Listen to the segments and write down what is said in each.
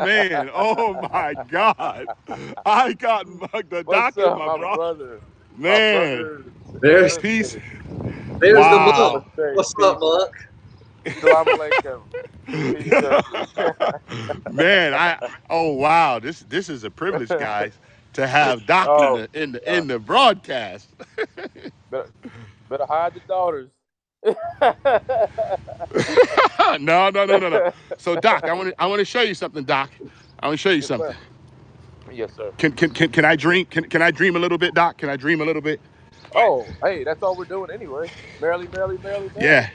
Man, oh my God. I got mugged. The What's doctor, up, my my bro. brother? My Man, brother. There's peace. Listen, there's the monk. Wow. namaste, What's up, peace. monk? Salam alaikum. Peace, Turkey. Man, oh wow. This is a privilege, guys, to have Doc in Oh, the in the uh, in the broadcast. better, better hide the daughters. No, no, no, no, no. So Doc, I want to show you something, Doc. I want to show you Yes, sir. something. Yes, sir. Can I dream? Can I dream a little bit, Doc? Can I dream a little bit? Oh, hey, that's all we're doing anyway. Merrily, merrily, merrily, merrily. Yeah.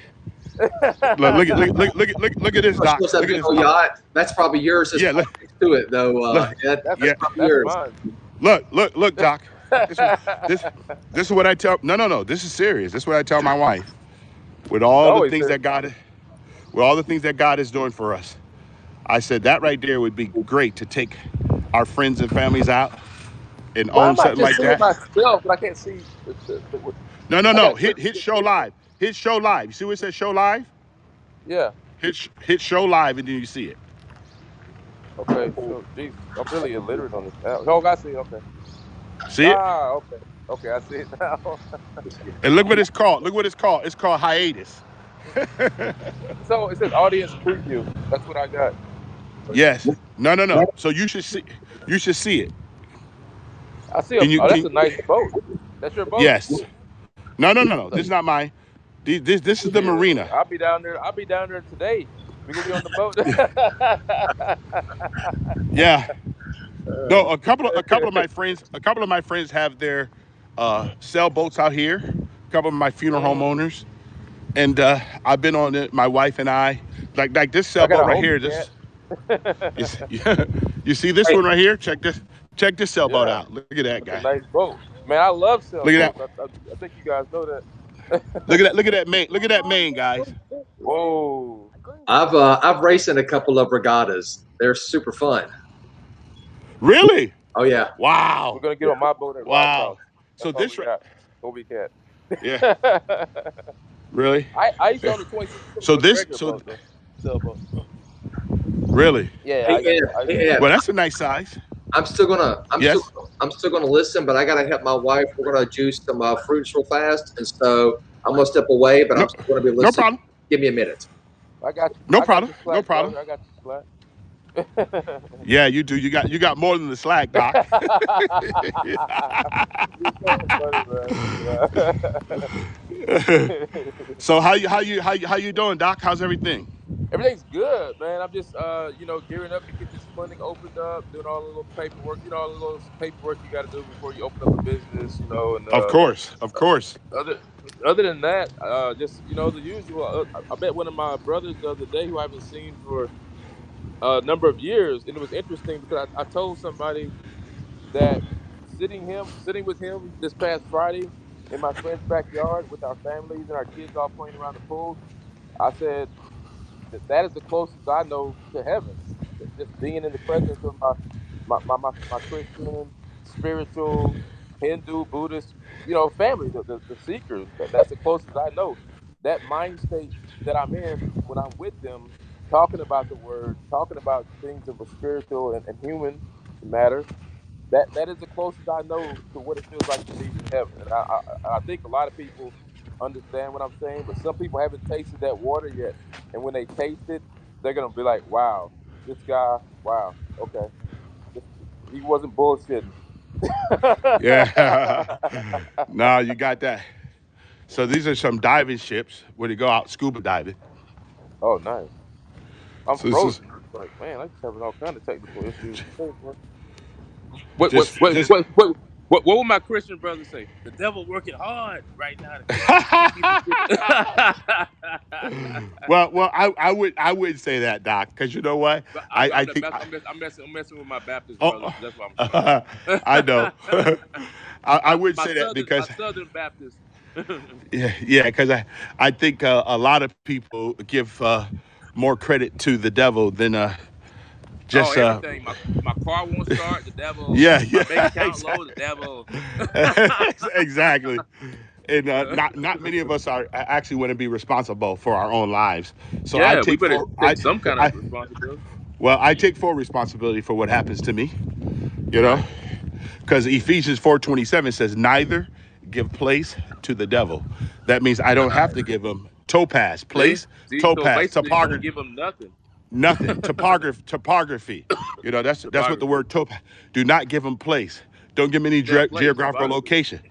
Look at this, Oh, she Doc. wants that Look at big this, old Doc. yacht. That's probably yours. There's Yeah, probably next to it though. look, Yeah, that's that's yeah. probably that's yours. mine. Look, Doc. This is this this is what I tell. No, no, no. This is serious. This is what I tell my wife. With It's all the always things serious. that God is doing for us, I said that right there would be great to take our friends and families out and Why own am I something just like seeing that. myself, but I can't see No, no, I got no. to click Hit this show picture. live. Hit show live. You see what it says show live? Yeah. Hit show live and then you see it. Okay. So, Jesus, I'm really illiterate on this app. Oh, I see. Okay. See it? Ah, okay. Okay, I see it now. And look what it's called. Look what it's called. It's called hiatus. So it says audience preview. That's what I got. Yes. No, no, no. So you should see it. I see a. Can you Oh, that's a can nice boat. That's your boat. yes. No, no, no, no. This is not mine. This is the Yeah, marina. I'll be down there. I'll be down there today. We gonna be on the boat. Yeah. No, a couple of my friends have their sailboats out here. A couple of my funeral Mm. homeowners, and I've been on it. My wife and I, like this I got sailboat a right homie here. cat. This you see this Hey, one right here. Check this sailboat Yeah, out. Look at that that's guy. a nice boat. Man, I love Look at sailboats. that. I think you guys know that. Look at that main. Look at that main, guys. Whoa. I've raced in a couple of regattas. They're super fun. Really? Oh yeah. We're Wow. gonna get on my boat at Rock Wow. House. So That's all we this, got. Hobie cat. yeah, really. I used to own a 26 foot So this, regular so boat though. Sailboat. really. Yeah, Hey Ed, I used hey to. Ed, Well, that's a nice size. Yes. I'm still gonna listen, but I gotta help my wife. We're gonna juice some fruits real fast, and so I'm gonna step away, but No, I'm still gonna be no listening. problem. Give me a minute. I got you. No I got problem. your No slack, problem. brother. I got your slack. Yeah, you do. You got more than the slack, Doc. You're so funny, man. So how you doing, Doc? How's everything? Everything's good, man. I'm just gearing up to get this funding opened up, doing all the little paperwork, all the little paperwork you got to do before you open up a business, and Of course, of course. other other than that, just the usual. I met one of my brothers the other day who I haven't seen for a number of years, and it was interesting because I told somebody that sitting with him this past Friday in my friend's backyard with our families and our kids all playing around the pool. I said that is the closest I know to heaven. Just being in the presence of my Christian, spiritual, Hindu, Buddhist, family, the seekers. That's the closest I know. That mind state that I'm in when I'm with them, talking about the word, talking about things of a spiritual and human matter. That is the closest I know to what it feels like to be in heaven. And I think a lot of people understand what I'm saying, but some people haven't tasted that water yet. And when they taste it, they're gonna be like, "Wow, this guy, wow, okay, this, he wasn't bullshitting." Yeah. No, you got that. So these are some diving ships where they go out scuba diving. Oh, nice. I'm So this is frozen. Like, man, I'm just having all kind of technical issues. What what just what just. what what what would my Christian brother say? The devil working hard right now to keep you. Well, I would say that, Doc, because you know what? But I think. I'm messing with my Baptist brothers. Oh, That's what I'm saying. I know. I would say that My because southern Baptist. yeah, because I think a lot of people give more credit to the devil than Oh, just everything. My car won't start. The devil. yeah, My yeah, bank account low. The exactly. devil. Exactly. And not many of us are actually want to be responsible for our own lives. So I Yeah, we take better for take some kind of I responsibility. Well, I take full responsibility for what happens to me, you know, Right. because Ephesians 4:27 says, neither give place to the devil. That means I don't have to give him topaz, See, place, see. So topaz, basically, don't topography, give them nothing. nothing, topography. You know, that's what the Topography. word topaz. Do not give him place. Don't give him any Yeah, place geographical topography. location.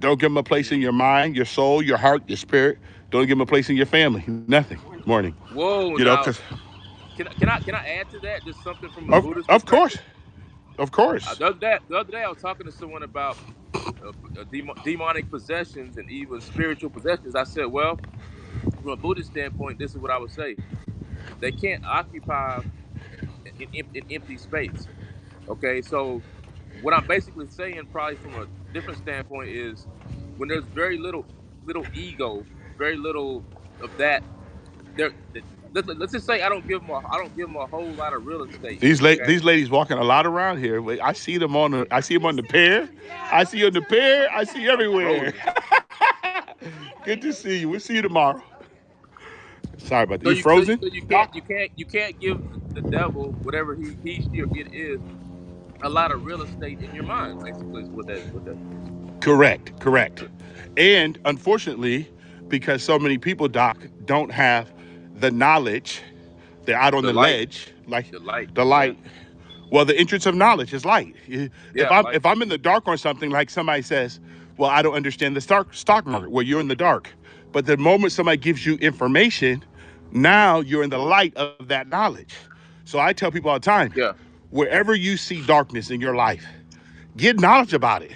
Don't give him a place in your mind, your soul, your heart, your spirit. Don't give him a place in your family. Nothing. Morning. Whoa. You know, Now, because can I add to that just something from a Buddhist of course, perspective? of course. The other day, I was talking to someone about demonic possessions and even spiritual possessions. I said, well, from a Buddhist standpoint, this is what I would say: they can't occupy an empty space. Okay, so what I'm basically saying, probably from a different standpoint, is when there's very little ego, very little of that. There, let's just say I don't give them a whole lot of real estate. Okay, These ladies walking a lot around here. I see them on the pier. I see you on the pier. I see you I'm everywhere. frozen. Good to see you. We'll see you tomorrow. Sorry about that. So You you so you, frozen, so you can't Doc? you can't you can't give the devil whatever he she or it is a lot of real estate in your mind. Basically, is what that means. Correct, correct. Yeah. And unfortunately, because so many people, Doc, don't have the knowledge, they're out on The the light, ledge, like the light. the Yeah, light. Well, the entrance of knowledge is light. If yeah, light. I'm in the dark on something, like somebody says, "Well, I don't understand the stock market." Well, you're in the dark. But the moment somebody gives you information, now you're in the light of that knowledge. So I tell people all the time, Yeah, wherever you see darkness in your life, get knowledge about it.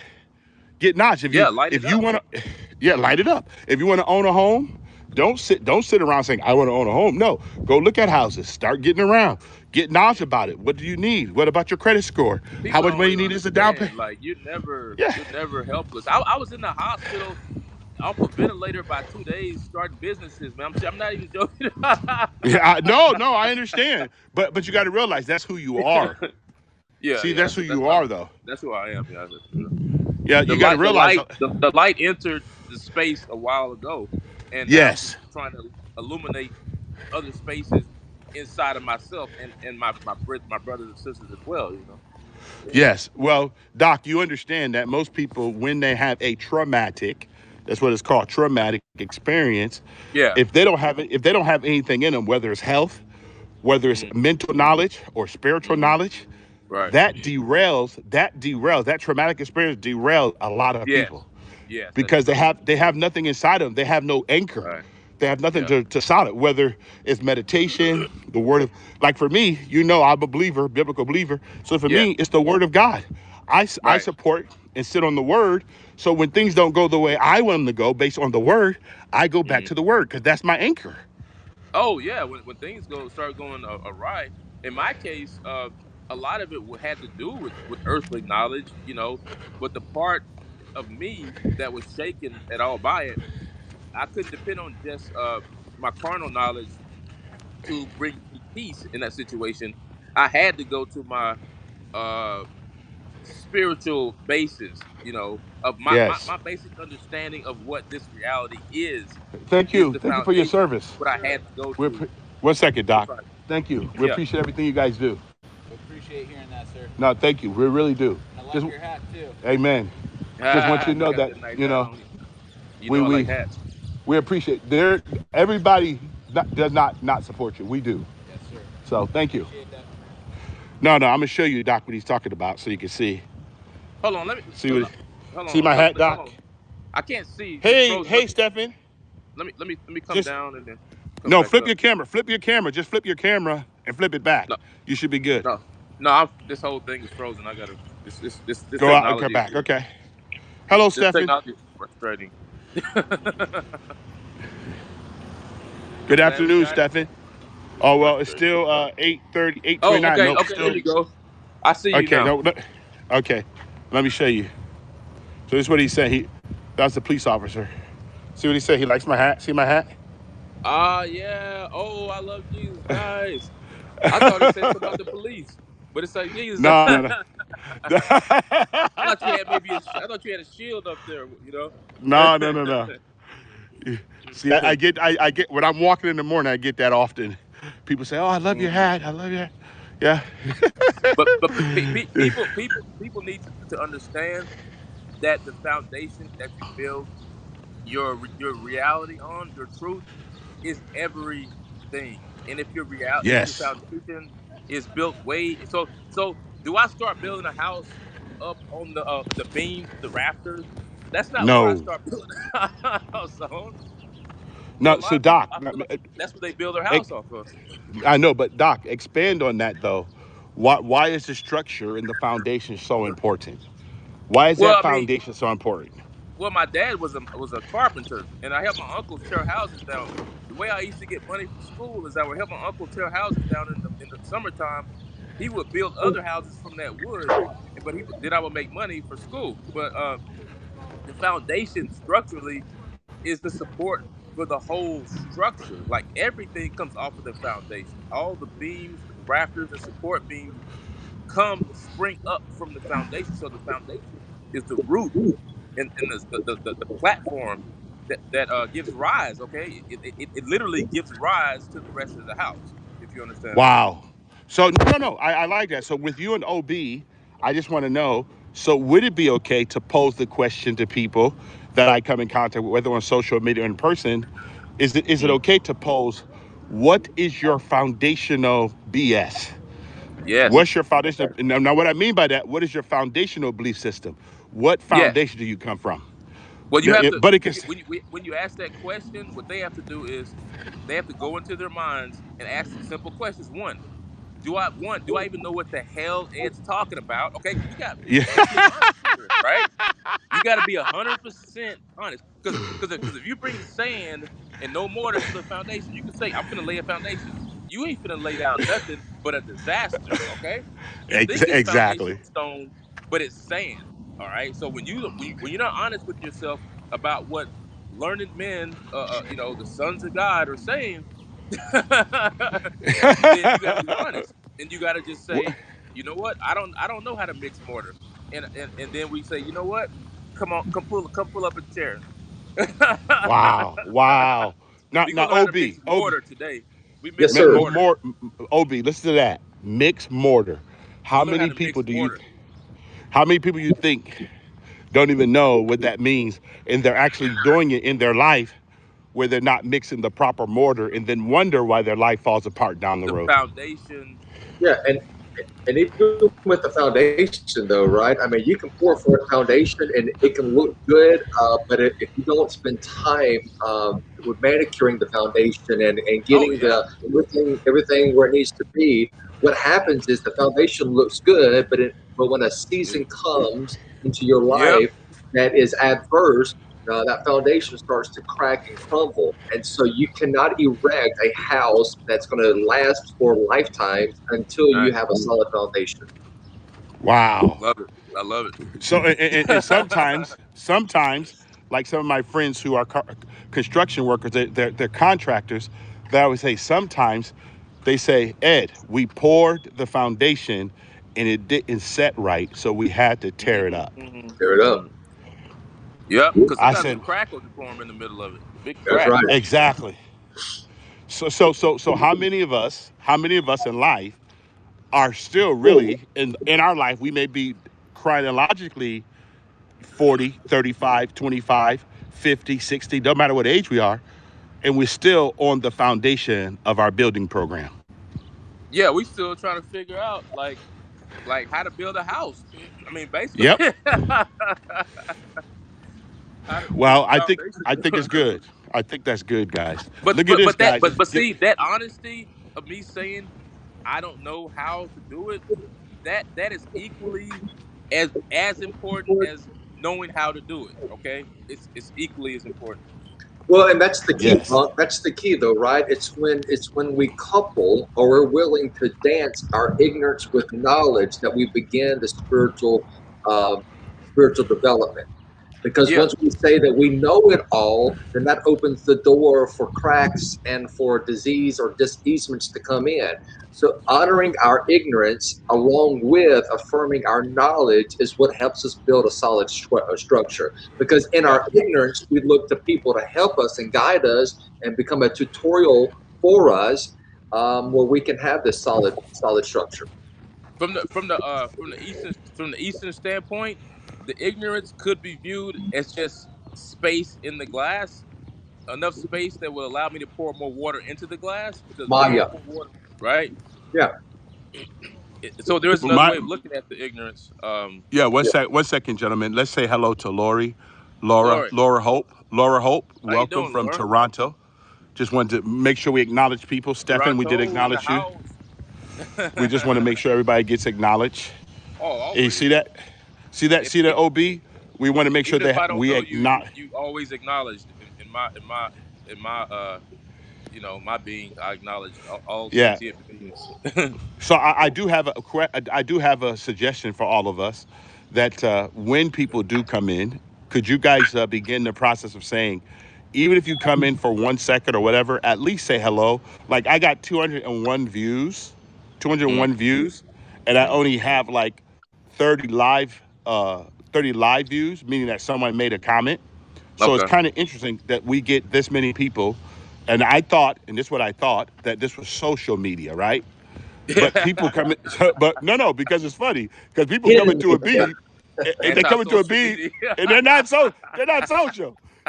Get knowledge. yeah, light it If you up. want to, yeah, light it up. If you want to own a home, don't sit around saying I want to own a home. No, go look at houses. Start getting around. Get knowledge about it. What do you need? What about your credit score? How People much don't money you really need as a down payment? understand. Like you're never Yeah, you're never helpless. I was in the hospital off a ventilator by 2 days starting businesses, man. I'm not even joking. yeah. No, I understand. But you got to realize that's who you are. Yeah, See, yeah. that's That's who that's you how, are, though. that's who I am. Yeah, Yeah, the you got to light, the realize. light, the light entered the space a while ago, and now I'm Yes, just trying to illuminate other spaces inside of myself and my brothers and sisters as well. yes. Well, Doc, you understand that most people, when they have a traumatic, that's what it's called, traumatic experience, Yeah. if they don't have anything in them, whether it's health, whether it's Hmm. mental knowledge or spiritual Hmm. knowledge, Right. that traumatic experience derails a lot of Yes. people Yes, that's because true. they have nothing inside of them. They have no anchor. Right. They have nothing Yeah. to solid, whether it's meditation, the word of, like for me, I'm a believer, biblical believer. So for Yeah. me, it's the word of God. I Right. support and sit on the word. So when things don't go the way I want them to go based on the word, I go back Hmm. to the word because that's my anchor. Oh yeah. When things start going awry, in my case, a lot of it had to do with earthly knowledge, but the part of me that was shaken at all by it, I couldn't depend on just my carnal knowledge to bring me peace in that situation. I had to go to my uh, spiritual basis, of Yes. my basic understanding of what this reality Thank is you. the Thank you for your foundation. service. What I had to go We're, to one second, to Doc. find. Thank you. We Yeah. appreciate everything you guys do. We appreciate hearing that, sir. No, thank you. We really do. And I like Just, your hat too. amen. Just want you to I know got that, that nice you hat know, on. You we know I like we hats. we appreciate everybody does not support you. We do. Yes, sir. So thank you. Appreciate that. No, I'm gonna show you, Doc, what he's talking about so you can see. Hold on, let me See what hold see on, my hat, hold Doc? on. I can't see. It's Hey, frozen. hey, Stephen. Let me come Just down and then come no, back flip up. your camera. Flip your camera. Just flip your camera and flip it back. No, You should be good. no, no. This whole thing is frozen. I gotta. This Go out and come technology is back. Okay. Hello, this Stephen. technology is frustrating. Good What's that? What you afternoon, got? Stephen. Oh well, it's Frustrating. still 8:30, Oh, 8:29. okay, Nope, okay. There still you go. I see you okay. now. No, okay. Let me show you. So this is what he said. That's the police officer. See what he said? He likes my hat. See my hat? Ah, yeah. Oh, I love Jesus. Nice. I thought it said something about the police, but it's like Jesus. No, no, no. I thought you had I thought you had a shield up there. No. See, I get when I'm walking in the morning, I get that often. People say, "Oh, I love your Mhm. hat. I love your hat." Yeah. But people need to understand that the foundation that you build your reality on, your truth, is everything. And if your Yes. foundation is built way so do I start building a house up on the beams, the rafters? That's not where I No. start building a house on. But a No. lot So of people, Doc, I feel like that's what they build their eh, house off of. I know, but Doc, expand on that though. Why is the structure and the foundation so important? Why is Well, that I mean, foundation so important? well, my dad was a carpenter, and I helped my uncles tear houses down. The way I used to get money for school is I would help my uncle tear houses down in the summertime. He would build other houses from that wood, but then I would make money for school. But the foundation structurally is the support for the whole structure. Like everything comes off of the foundation. All the beams, rafters, and support beams spring up from the foundation. So the foundation is the root and the platform that gives rise. Okay, it literally gives rise to the rest of the house. If you understand me. Wow. So no. I like that. So with you and OB, I just want to know. So would it be okay to pose the question to people that I come in contact with, whether on social media or in person? Is it Mhm. okay to pose? What is your foundational BS? Yes. What's your foundation? Now, what I mean by that, what is your foundational belief system? What Yes. foundation do you come from? Well, you No, have to but it can. when you ask that question, what they have to do is they have to go into their minds and ask some simple questions. Do I even know what the hell Ed's talking about? Okay, Yeah. you got to be honest here, right? You got to be 100% honest, because if you bring sand and no mortar to the foundation, you can say I'm finna lay a foundation. You ain't finna lay down nothing but a disaster. Okay, you think it's foundation Exactly. stone, but it's sand. All right. So when you're not honest with yourself about what learned men, the sons of God are saying, then you got to be honest, and you got to just say, you know what, I don't know how to mix mortar, and then we say, you know what, come pull up a chair. Wow. Wow. Now, We now, gonna learn how to mix OB, mortar today. We Yes, mixing sir. mortar. OB, listen to that. Mixed mortar. We How learn how many to people mix do you? mortar. How many people you think don't even know what that means, and they're actually doing it in their life, where they're not mixing the proper mortar, and then wonder why their life falls apart down the The road. foundation. Yeah, and even with the foundation, though, right? I mean, you can pour for a foundation and it can look good, but if you don't spend time with manicuring the foundation and Oh getting the yeah. everything where it needs to be, what happens is the foundation looks good, but when a season comes into your Yep. life that is adverse, that foundation starts to crack and crumble. And so you cannot erect a house that's going to last for lifetimes until you Right. have a solid foundation. Wow. Love it. I love So, and it. sometimes, like some of my friends who are construction workers, they're contractors. That I would say sometimes they say, Ed, we poured the foundation and it didn't set right, so we had to tear it up. Tear it up. Yep. Because I sometimes a said, crack will form in the middle of it. Big That's crack. right. exactly. So how many of us in life are still really in our life? We may be chronologically 40, 35, 25, 50, 60, no matter what age we are, and we're still on the foundation of our building program. Yeah, we still trying to figure out like how to build a house. I mean, basically, Yep. what's Well, the I foundation? think it's good. I think that's good, guys. but Look at but this, but that guys. but see that honesty of me saying I don't know how to do it. That is equally as important as knowing how to do it. Okay, it's equally as important. Well, and that's the key, Yes. Punk. That's the key, though, right? It's when we couple or we're willing to dance our ignorance with knowledge that we begin the uh, spiritual development. Because Yeah. once we say that we know it all, then that opens the door for cracks and for disease or diseasements to come in. So, honoring our ignorance along with affirming our knowledge is what helps us build a solid structure. Because in Yep. our ignorance, we look to people to help us and guide us and become a tutorial for us. where we can have this solid structure. From the Eastern standpoint, the ignorance could be viewed as just space in the glass, enough space that will allow me to pour more water into the glass because we Maya. don't pour water, right? Yeah. So there is another My way of looking at the ignorance. yeah, Yeah. one second, gentlemen. Let's say hello to Lori, Laura, Lori, Laura Hope. how you Welcome doing, from Laura? Toronto. Just wanted to make sure we acknowledge people. Stefan, we did Toronto in the acknowledge you. house. We just want to make sure everybody gets acknowledged. Oh, And you always. see that? If, See that, if OB? We want to make sure even if I that don't we know you, acknowledge. you always acknowledged in my my being. I acknowledge all Yeah. sentient beings. So I do have I do have a suggestion for all of us that when people do come in, could you guys begin the process of saying, even if you come in for 1 second or whatever, at least say hello. Like I got 201 views, Mm, 201 views, and I mm. only have like 30 live, 30 live views, meaning that someone made a comment. So it's Okay. kind of interesting that we get this many people. And I thought, and this is what I thought, that this was social media, right? But people come in, but no, because it's funny. Because people come Hidden into a media. B, and they come into a Anti-social B, media. and they're not social.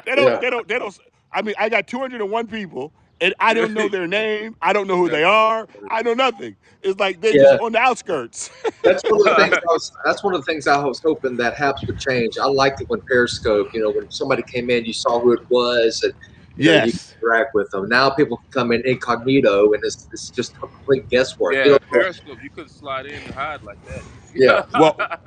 Yeah. They don't. I mean, I got 201 people, and I don't know That's their name. I don't know who they are. I know nothing. It's like they're just Yeah. on the outskirts. That's one of the things hilarious. I was. That's one of the things I was hoping that Haps would change. I liked it when Periscope, when somebody came in, you saw who it was, and you could Yes. interact with them. Now people can come in incognito, and it's just complete guesswork. You Yeah, don't know. Periscope, you couldn't slide in and hide like Yeah. Well, that.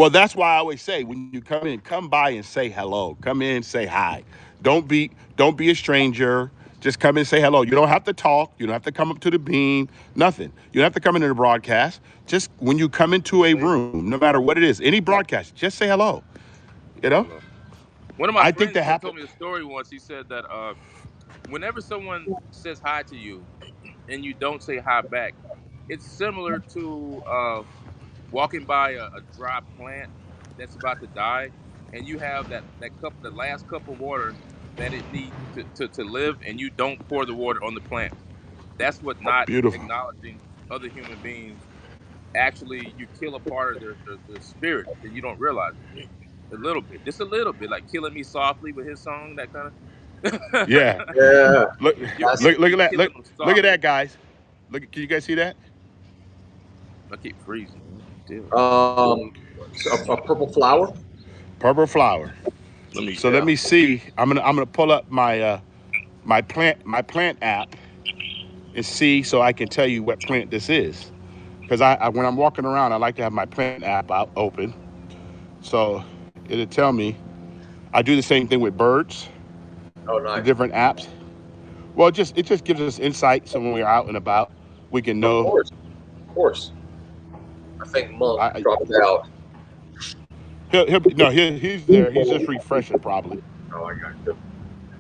that's why I always say when you come in, come by and say hello. Come in, say hi. Don't be a stranger. Just come in and say hello. You don't have to talk. You don't have to come up to the beam. Nothing. You don't have to come into the broadcast. Just when you come into a room, no matter what it is, any broadcast, just say hello. You know? Hello. One of my I think friends that told happened. me a story once. He said that whenever someone says hi to you and you don't say hi back, it's similar to walking by a dry plant that's about to die, and you have the last cup of water that it needs to live, and you don't pour the water on the plant. That's what not Beautiful. acknowledging other human beings. Actually, you kill a part of their spirit, and you don't realize it. A little bit, just a little bit, like "Killing Me Softly" with his song, that kind Yeah. of. Yeah. Look, That's look at You're that. killing them Look at that, softly. guys. Can you guys see that? I keep freezing. Man. Deal. um a purple flower. Purple flower. Let me. So let Yeah. me see. I'm gonna pull up my my plant app and see so I can tell you what plant this is. Because when I'm walking around, I like to have my plant app out open, so it'll tell me. I do the same thing with birds, Oh, the nice. different apps. Well, it just gives us insight, so when we're out and about, we can Of know. course. Of course. I think Monk I dropped out. he'll no he's there. He's just refreshing probably. Oh, I got you.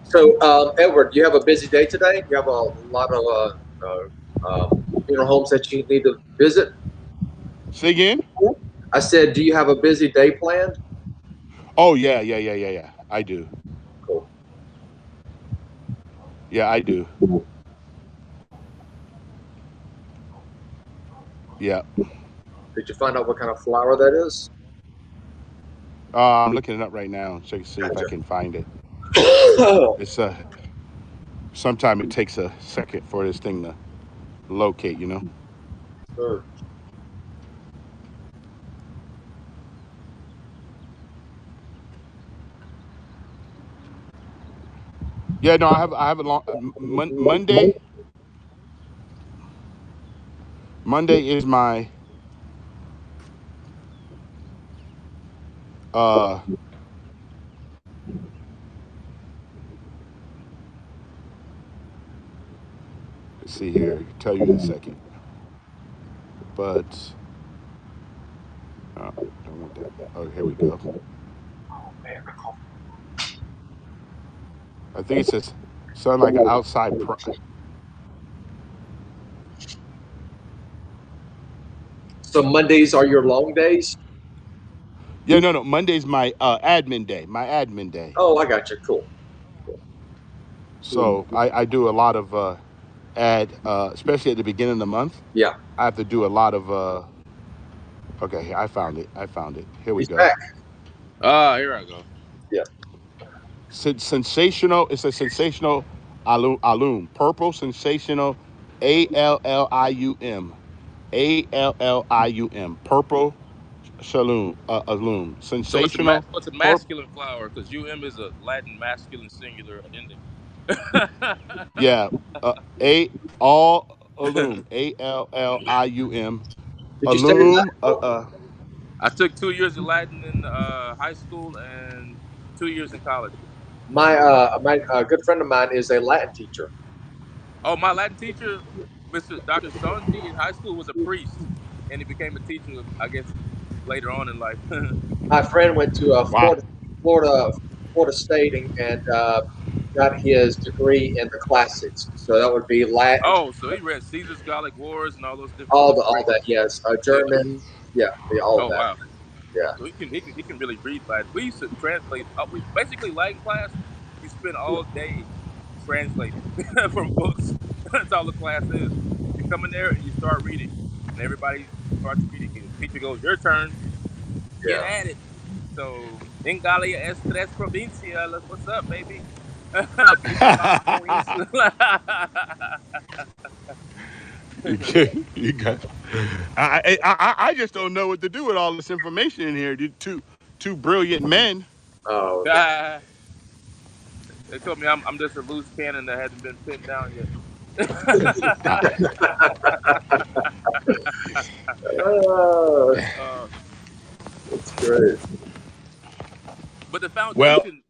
So, Edward, you have a busy day today. You have a lot of homes that you need to visit. Say again. I said, do you have a busy day planned? Oh yeah. I do. Cool. Yeah, I do. Yeah. Did you find out what kind of flower that is? I'm looking it up right now. Check see if I Gotcha. can find it. It's Sometime it takes a second for this thing to locate. You know. Sure. Yeah, no, I have a long Monday. Monday is my uh let's see here. I can tell you in a second. But don't want that. Oh, here we go. I think it says something like an outside. So Mondays are your long days? Yeah, no. Monday's my admin day. My admin day. Oh, I got you. Cool. So I do a lot of at especially at the beginning of the month, Yeah, I have to do a lot of. Okay, I found it. Here we he's go. back. Here I go. Yeah. Sensational. It's a sensational alum. Purple sensational. ALLIUM. Purple shalom. Alum. So Sensational. it's a Purple. masculine flower because um is a Latin masculine singular ending. Yeah. A all alum. ALLIUM. Did you study Alum. that? I took 2 years of Latin in high school and 2 years in college. My good friend of mine is a Latin teacher. Oh, my Latin teacher, Mr. Dr. Sonji in high school was a priest, and he became a teacher, I guess, later on in life. My friend went to Wow. Florida, Florida State and got his degree in the classics. So that would be Latin, Oh, so he read Caesar's Gallic Wars and all those different all books, the all right? that. Yes, Yeah. German. Yeah, all of Oh, that. wow. Yeah. So he can really read Latin. We used to translate. We basically Latin class. We spend all day translating from books. That's all the class is. You come in there and you start reading, and everybody starts reading. And the teacher goes, "Your turn. Get Yeah. at it." So, en Galia es tres provincias. What's up, baby? Viva las provincias. You got. I just don't know what to do with all this information in here. Two brilliant men. Oh, They told me I'm just a loose cannon that hasn't been pinned down yet. oh, uh, that's great. but the Well, foundation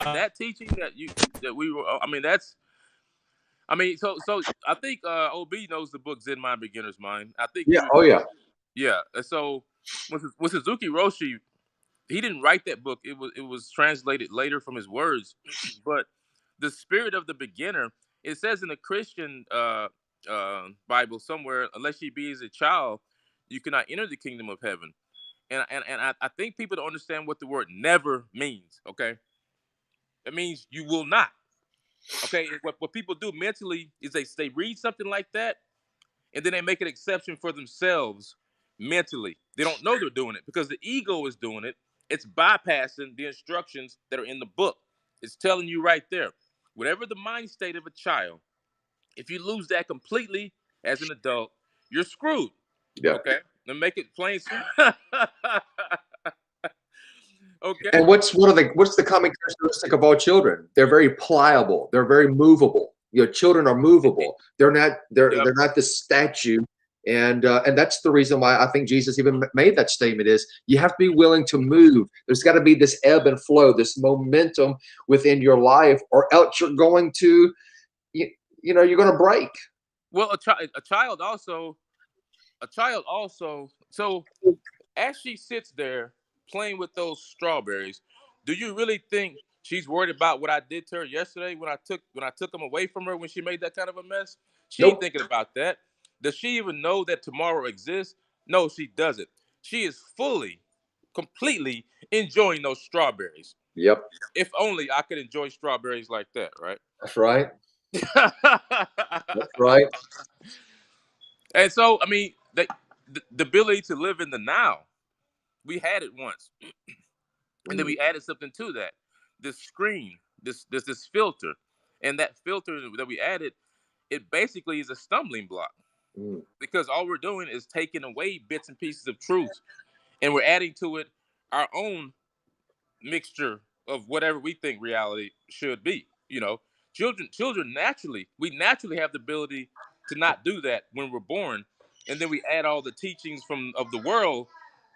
that teaching that we were, I mean, that's, I mean, so I think OB knows the book Zen Mind Beginner's Mind. I think Yeah. you would Oh, know. yeah. Yeah. And so with Suzuki Roshi, he didn't write that book. It was translated later from his words. But the spirit of the beginner, it says in the Christian Bible somewhere, unless ye be as a child, you cannot enter the kingdom of heaven. And I think people don't understand what the word never means. Okay, it means you will not. Okay, what people do mentally is they read something like that and then they make an exception for themselves mentally. They don't know they're doing it because the ego is doing it. It's bypassing the instructions that are in the book. It's telling you right there, whatever the mind state of a child, if you lose that completely as an adult, you're screwed. Yeah. Okay, now make it plain. Okay. And what's the common characteristic of all children? They're very pliable. They're very movable. Children are movable. They're not Yep. they're not this statue. And that's the reason why I think Jesus even made that statement is you have to be willing to move. There's got to be this ebb and flow, this momentum within your life, or else you're going to, you're going to break. Well, a child also. So as she sits there playing with those strawberries, do you really think she's worried about what I did to her yesterday when I took them away from her when she made that kind of a mess? She ain't Nope. thinking about that. Does she even know that tomorrow exists? No, she doesn't. She is fully, completely enjoying those strawberries. Yep. If only I could enjoy strawberries like that, right? That's right. That's right. And so, I mean, the ability to live in the now, we had it once, and then we added something to that. This screen, this filter, and that filter that we added, it basically is a stumbling block because all we're doing is taking away bits and pieces of truth, and we're adding to it our own mixture of whatever we think reality should be. Children naturally have the ability to not do that when we're born, and then we add all the teachings of the world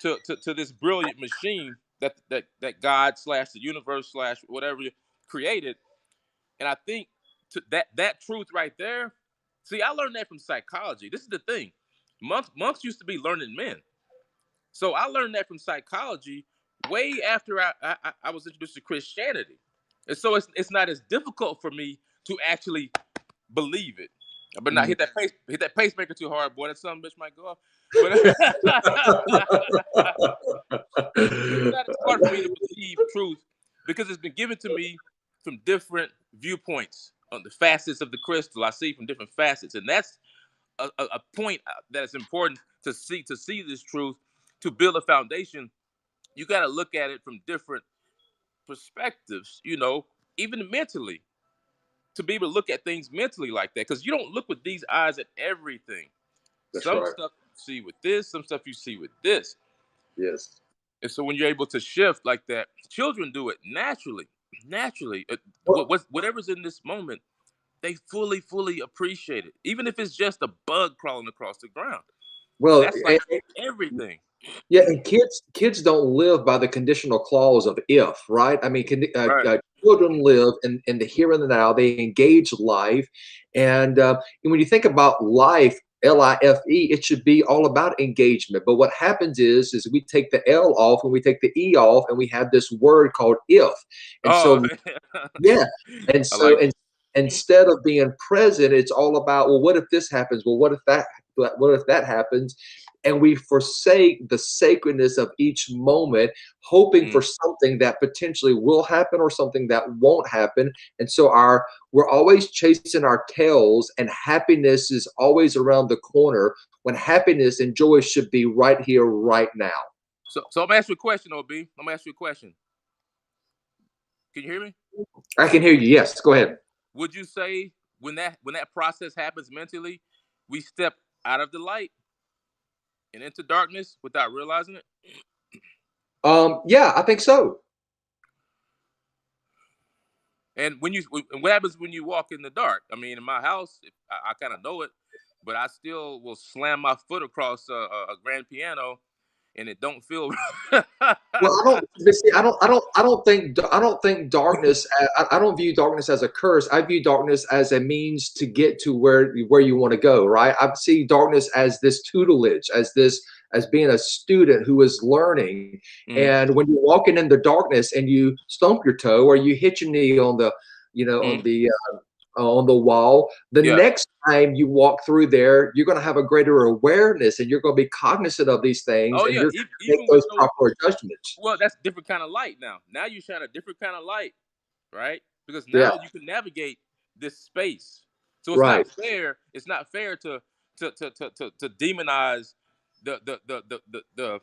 to this brilliant machine that God slash the universe slash whatever created. And I think that truth right there. See, I learned that from psychology. This is the thing. Monks used to be learned men. So I learned that from psychology way after I was introduced to Christianity. And so it's not as difficult for me to actually believe it. But not hit that pacemaker too hard, boy. That some bitch might go off. But it's not as hard for me to believe truth because it's been given to me from different viewpoints the facets of the crystal. I see from different facets, and that's a point that is important to see this truth, to build a foundation. You got to look at it from different perspectives, even mentally, to be able to look at things mentally like that, because you don't look with these eyes at everything. That's Some right. stuff you see with this, some stuff you see with this. Yes. And so when you're able to shift like that, children do it naturally. Naturally, Well, whatever's in this moment, they fully appreciate it, even if it's just a bug crawling across the ground. well, That's like everything. yeah, and kids don't live by the conditional clause of if, right? I mean, Right. children live in the here and the now. They engage life, and when you think about life, LIFE, it should be all about engagement. But what happens is we take the L off and we take the E off, and we have this word called if, and Oh, so yeah, and I so like and instead of being present, it's all about, well, what if this happens? Well, what if that happens? And we forsake the sacredness of each moment, hoping mm. for something that potentially will happen or something that won't happen. And so we're always chasing our tails, and happiness is always around the corner when happiness and joy should be right here, right now. So I'm gonna ask you a question, OB. I'm gonna ask you a question. Can you hear me? I can hear you. Yes, go ahead. Would you say when that process happens mentally, we step out of the light and into darkness without realizing it? Yeah, I think so. And what happens when you walk in the dark? I mean, in my house, I kind of know it, but I still will slam my foot across a grand piano, and it don't feel. Well, I don't think darkness. I don't view darkness as a curse. I view darkness as a means to get to where you want to go. Right. I see darkness as this tutelage, as being a student who is learning. Mm, And when you're walking in the darkness and you stomp your toe or you hit your knee on the, mm, on the wall, the yeah. next time you walk through there, you're going to have a greater awareness, and you're going to be cognizant of these things, Oh and yeah. you're going to make Even with those those. proper adjustments. Well, that's different kind of light now. Now you shine a different kind of light, right? Because Yeah. now you can navigate this space. So it's Right. not fair. It's not fair to demonize the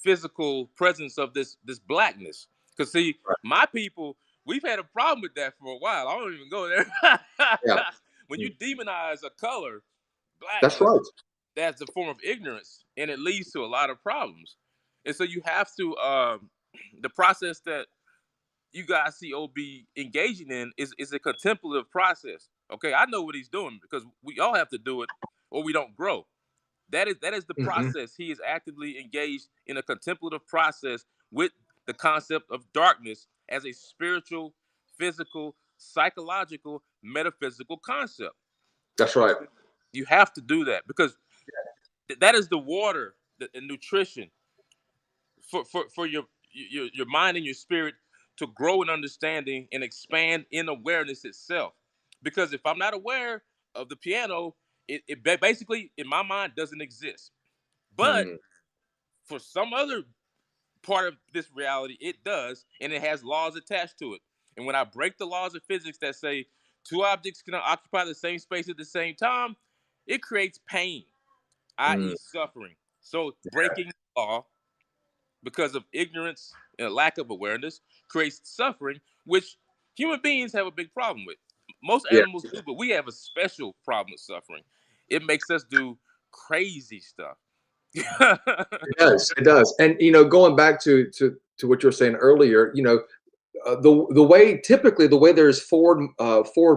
physical presence of this blackness. Because see, Right. my people, we've had a problem with that for a while. I don't even go there. Yeah. When you demonize a color, That's blackness, right. that's a form of ignorance, and it leads to a lot of problems. And so you have to the process that you guys see OB engaging in is a contemplative process. Okay, I know what he's doing because we all have to do it or we don't grow. That is the Mhm. process. He is actively engaged in a contemplative process with the concept of darkness as a spiritual, physical, psychological, metaphysical concept. That's right. You have to do that because that is the water and nutrition for your mind and your spirit to grow in understanding and expand in awareness itself. Because if I'm not aware of the piano, it basically in my mind doesn't exist. But Mm. for some other part of this reality, it does, and it has laws attached to it. And when I break the laws of physics that say two objects cannot occupy the same space at the same time, it creates pain, Mm. i.e., suffering. So breaking the law because of ignorance and a lack of awareness creates suffering, which human beings have a big problem with. Most Yeah. animals do, but we have a special problem with suffering. It makes us do crazy stuff. It does. It does. And going back to what you were saying earlier, the way typically the way there's forward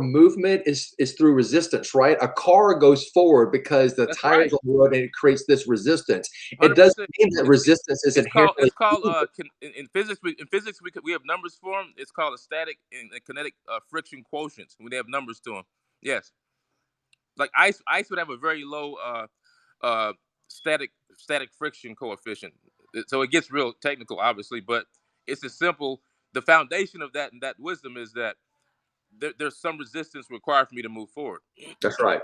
movement is through resistance, right? A car goes forward because the That's tires right. on the road, and it creates this resistance. It 100%. doesn't mean that resistance is It's called inherently evil. in physics. We have numbers for them. It's called a static and a kinetic friction quotients. When they have numbers to them. Yes, like ice would have a very low uh, static friction coefficient. So it gets real technical, obviously, but it's a simple. The foundation of that wisdom is that there's some resistance required for me to move forward. That's right.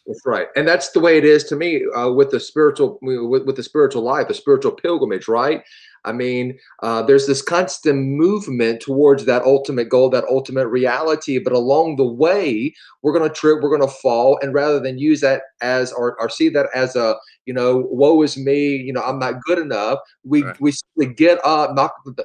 That's right, and that's the way it is to me with the spiritual with the spiritual life, the spiritual pilgrimage. Right? I mean, there's this constant movement towards that ultimate goal, that ultimate reality. But along the way, we're going to trip, we're going to fall, and rather than use that as or see that as a woe is me, I'm not good enough. We Right. we simply get up,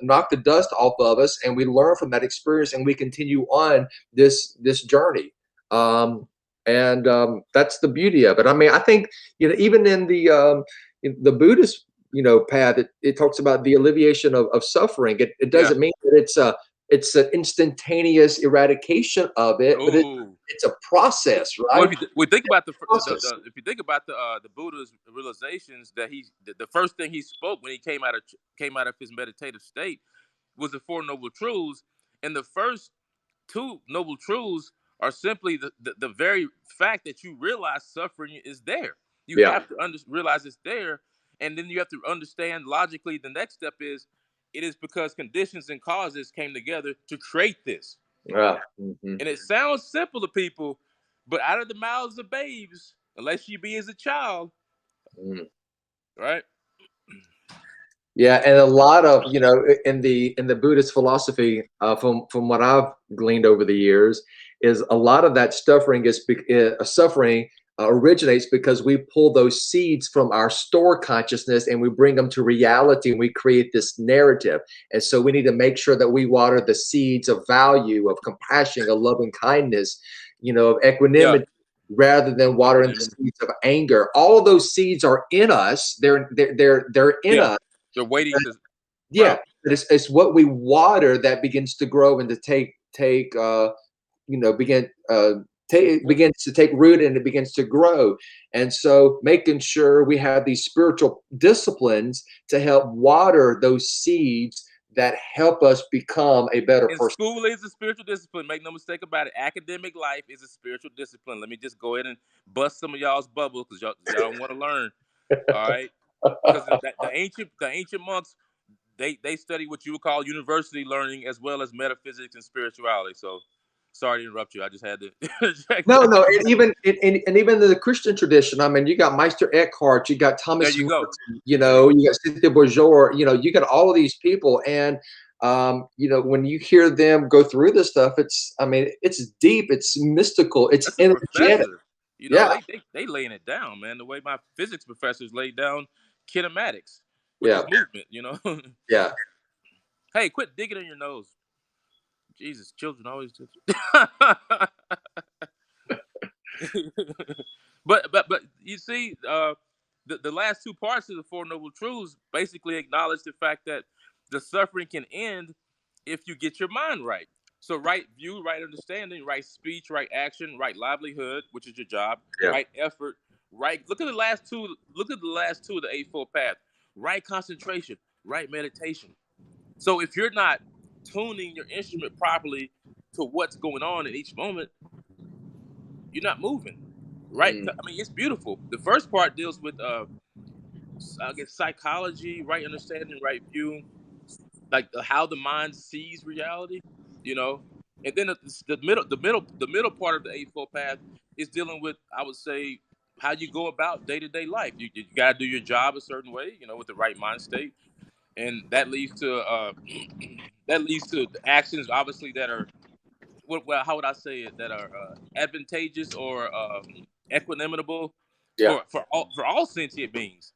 knock the dust off of us, and we learn from that experience, and we continue on this journey. Um, and that's the beauty of it. I mean, I think even in the Buddhist path, it talks about the alleviation of suffering. It Yeah. doesn't mean that it's an instantaneous eradication of it, but Oh. it's a process, Well, right? we think about Process. if you think about the Buddha's realizations that the first thing he spoke when he came out of his meditative state was the Four Noble Truths, and the first two noble truths are simply the very fact that you realize suffering is there. You Yeah. have to realize it's there, and then you have to understand logically the next step is it is because conditions and causes came together to create this. Yeah. Mhm. And it sounds simple to people, but out of the mouths of babes, unless you be as a child, Mm. right? Yeah, and a lot of in the Buddhist philosophy, from what I've gleaned over the years, is a lot of that suffering originates because we pull those seeds from our store consciousness and we bring them to reality, and we create this narrative. And so we need to make sure that we water the seeds of value, of compassion, of loving kindness, of Yeah. equanimity, rather than watering the seeds of anger. All of those seeds are in us. They're in Yeah. us. They're waiting to Yeah, sprout. but it's what we water that begins to grow and to begins to take root, and it begins to grow. And so making sure we have these spiritual disciplines to help water those seeds that help us become a better And person. school is a spiritual discipline. Make no mistake about it. Academic life is a spiritual discipline. Let me just go ahead and bust some of y'all's bubble because y'all don't want to learn. All right, because the ancient monks they study what you would call university learning as well as metaphysics and spirituality. So sorry to interrupt you. I just had to interject No, that. no, and even in the Christian tradition, I mean, you got Meister Eckhart, you got There Thomas you go. Merton, you got Cynthia Bourgeois, you got all of these people, and when you hear them go through this stuff, it's deep, it's mystical, it's That's a energetic. professor. You know, Yeah, they laying it down, man. The way my physics professors laid down kinematics, which yeah, is movement, you know. yeah. Hey, quit digging in your nose. Jesus, children always do. but you see, the last two parts of the Four Noble Truths basically acknowledge the fact that the suffering can end if you get your mind right. So right view, right understanding, right speech, right action, right livelihood, which is your job, Yeah. right effort, right. Look at the last two. Look at the last two of the Eightfold Path. Right concentration, right meditation. So if you're not tuning your instrument properly to what's going on in each moment, you're not moving. Right? Mm. I mean, it's beautiful. The first part deals with I guess psychology, right understanding, right view, like how the mind sees reality, you know. And then the middle part of the Eightfold Path is dealing with, I would say, how you go about day to day life. You gotta do your job a certain way, you know, with the right mind state, and that leads to actions, obviously, that are well, how would I say it, that are advantageous or equanimable Yeah. for all sentient beings.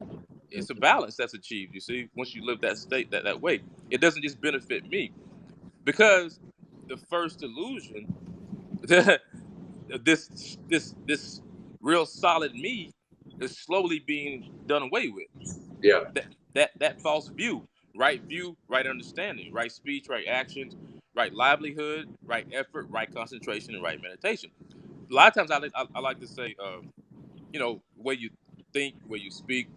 It's a balance that's achieved. You see, once you live that state that way, it doesn't just benefit me, because the first illusion, this real solid me, is slowly being done away with. Yeah. That false view, right understanding, right speech, right actions, right livelihood, right effort, right concentration, and right meditation. A lot of times I like to say, where you think, where you speak,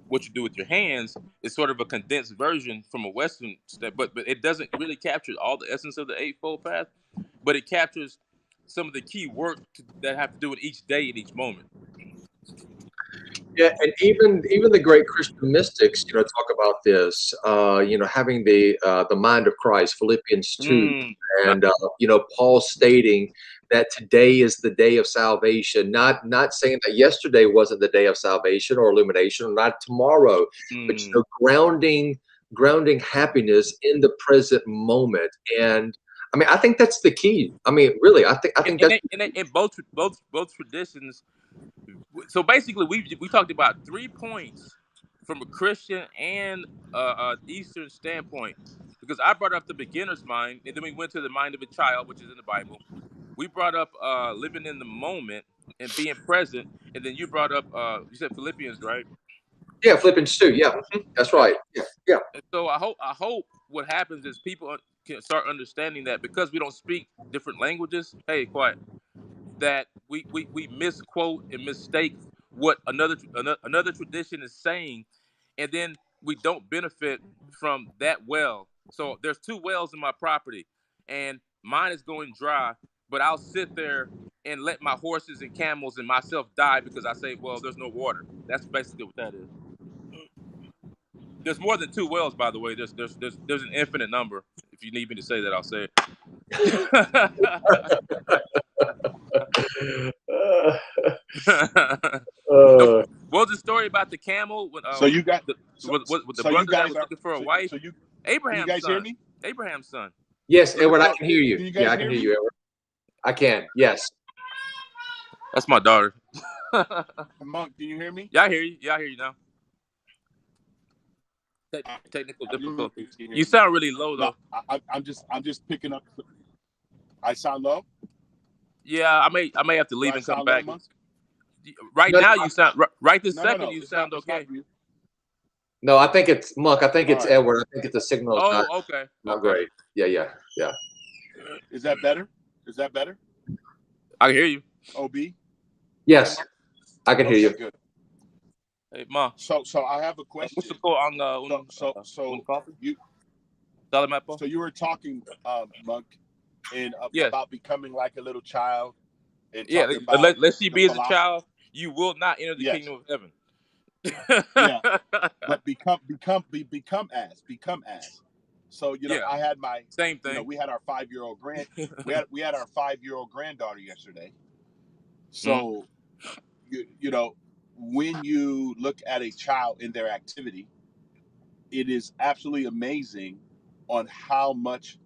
what you do with your hands is sort of a condensed version from a Western step, but it doesn't really capture all the essence of the Eightfold Path, but it captures some of the key work that have to do with each day and each moment. Yeah, and even the great Christian mystics, talk about this. Having the mind of Christ, Philippians 2, Mm, and Paul stating that today is the day of salvation. Not saying that yesterday wasn't the day of salvation or illumination, or not tomorrow, but grounding happiness in the present moment. And I mean, I think that's the key. I mean, really, I think that's in both traditions. So basically, we talked about 3 points from a Christian and Eastern standpoint, because I brought up the beginner's mind, and then we went to the mind of a child, which is in the Bible. We brought up living in the moment and being present, and then you brought up you said Philippians, right? yeah, Philippians 2. Yeah, that's right. Yeah. And so I hope what happens is people can start understanding that because we don't speak different languages. Hey, quiet. That we misquote and mistake what another tradition is saying, and then we don't benefit from that well. So there's 2 wells in my property, and mine is going dry, but I'll sit there and let my horses and camels and myself die because I say, well, there's no water. That's basically what that is. There's more than 2 wells, by the way. There's an infinite number. If you need me to say that, I'll say it. What was the story about the camel? When, So you got the so, brother so you that guys was are looking for a so, wife? so you Abraham's guys son. hear me? Abraham's son. Yes, Edward, I can hear you. Can you guys Yeah, I can hear hear me? you, Edward. I can. Yes. That's my daughter. Monk, can you hear me? Yeah, I hear you. Yeah, I hear you now. Technical difficulties. You sound really low though. No, I'm just picking up. I sound low. Yeah, I may have to leave and come back. Low, right No, now, no, you sound right this no, second. no, You it's sound not, okay. No, I think it's Monk. I think it's All right. Edward. I think it's the signal. Oh, okay. Not great. Yeah. Is that better? Is that better? I can hear you. OB. Yes, I can hear you. Good. Hey, Ma. So I have a question. What's the call on So coffee? you So you were talking, Monk, Yes. about becoming like a little child, and Yeah, talking about let you be as a philosophy. child, you will not enter the Yes. kingdom of heaven. Yeah, but become as. So Yeah. I had my Same thing. we had our 5-year-old we had our 5-year-old granddaughter yesterday. So when you look at a child in their activity, it is absolutely amazing on how much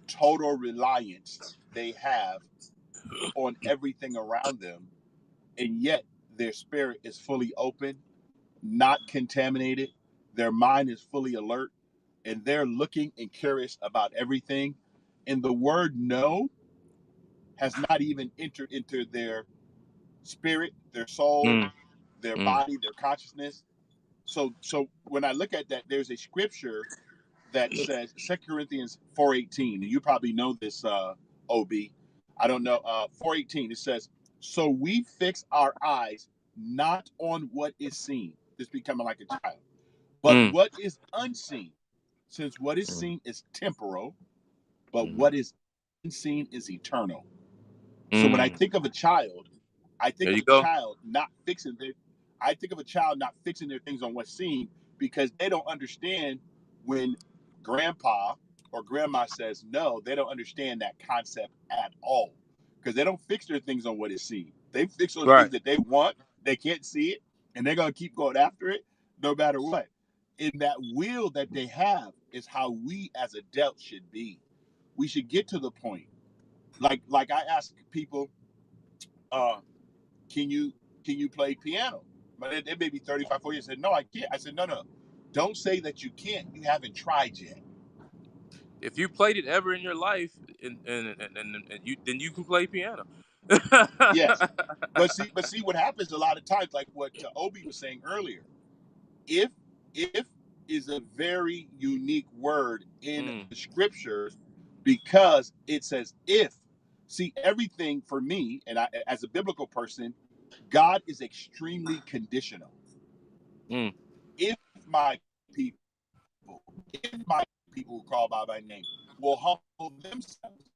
total reliance they have on everything around them, and yet their spirit is fully open, not contaminated. Their mind is fully alert, and they're looking and curious about everything. And the word no has not even entered into their spirit, their soul, their body, their consciousness. So when I look at that, there's a scripture that says 2 Corinthians 4:18, and you probably know this, OB. I don't know. 4:18, it says, so we fix our eyes not on what is seen. This becoming like a child. But what is unseen, since what is seen is temporal, but what is unseen is eternal. So when I think of a child, I think of a child not fixing their things on what's seen, because they don't understand when grandpa or grandma says no. They don't understand that concept at all, because they don't fix their things on what is seen. They fix those things that they want. They can't see it, and they're gonna keep going after it no matter what. And that will that they have is how we as adults should be. We should get to the point, like I ask people, can you play piano? But they may be 35, 40 years. I said, no, I can't. I said, no. Don't say that you can't. You haven't tried yet. If you played it ever in your life, and then you can play piano. Yes, but see what happens a lot of times, like what Obi was saying earlier. If is a very unique word in the scriptures, because it says if. See, everything for me, and I, as a biblical person, God is extremely conditional. If my people who call by my name will humble themselves.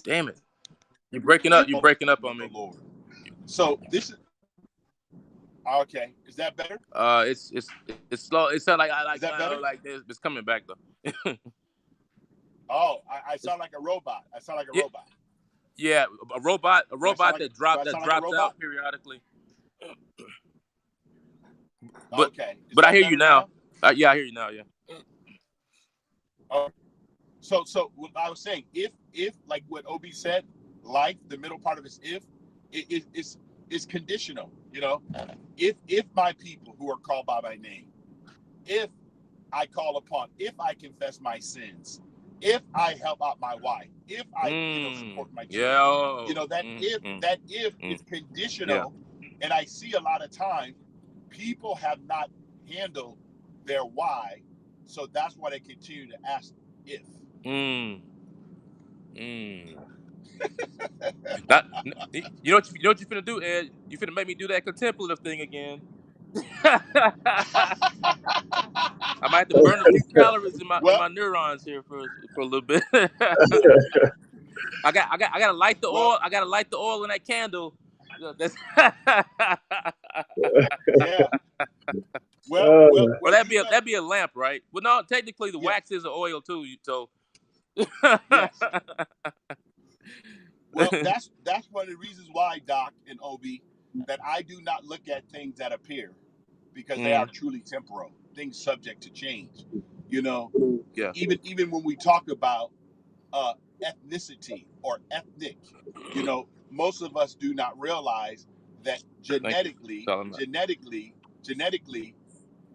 Damn it. You're breaking up on me. Lord. So this is okay. Is that better? It's slow. It sounds like it's coming back though. Oh, I sound like a robot. Yeah, a robot Do I sound like that do I sound like a drops robot? out periodically. But Okay. Is I that hear you better now. now? Yeah, I hear you now. Yeah. Oh, so what I was saying, if like what Obi said, life, the middle part of his if, it's conditional. You know, if my people who are called by my name, if I call upon, if I confess my sins, if I help out my wife, if I support my Yeah. children, Oh. that if Mm. is Yeah. conditional, and I see a lot of times people have not handled their why, so that's why they continue to ask if. Mm. Mm. That, you know what you finna do, Ed? You finna make me do that contemplative thing again. I might have to burn a few calories in Well, my neurons here for a little bit. I gotta light the well, oil. I gotta light the oil in that candle. That's yeah. Well, or you better. that'd be a lamp, right? Well, no, technically the Yes, wax is an oil too. So yes. Well, that's one of the reasons why, Doc and Obi, that I do not look at things that appear, because they are mm, truly temporal, things subject to change. You know, yeah, even when we talk about uh, ethnicity or ethnic, most of us do not realize that thank you. Solid Matt. genetically,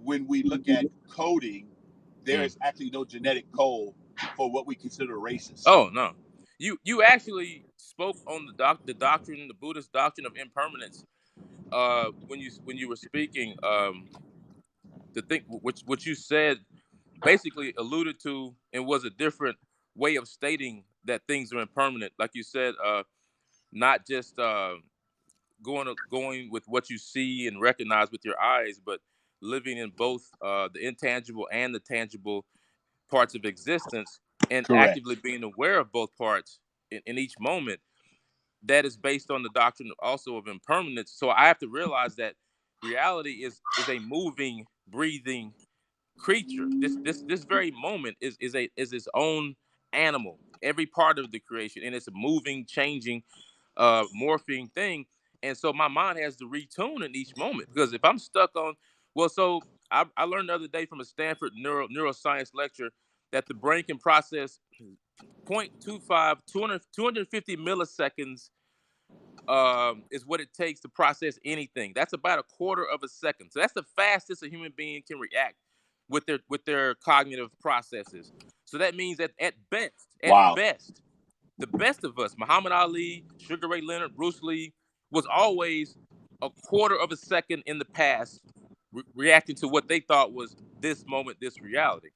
when we look at coding, there Mm. is actually no genetic code for what we consider racist. Oh no, you actually spoke on the doctrine, the Buddhist doctrine of impermanence. When you were speaking, the thing which what you said basically alluded to and was a different way of stating that things are impermanent. Like you said, not just going with what you see and recognize with your eyes, but living in both the intangible and the tangible parts of existence, and Correct. actively being aware of both parts in each moment. That is based on the doctrine also of impermanence. So I have to realize that reality is a moving, breathing creature. This very moment is its own animal. Every part of the creation, and it's a moving, changing, morphing thing. And so my mind has to retune in each moment, because if I'm stuck on, well, so I learned the other day from a Stanford neuroscience lecture that the brain can process 0.25 250 milliseconds, is what it takes to process anything. That's about a quarter of a second. So that's the fastest a human being can react with their cognitive processes. So that means that at Wow. best, the best of us, Muhammad Ali, Sugar Ray Leonard, Bruce Lee, was always a quarter of a second in the past, reacting to what they thought was this moment, this reality.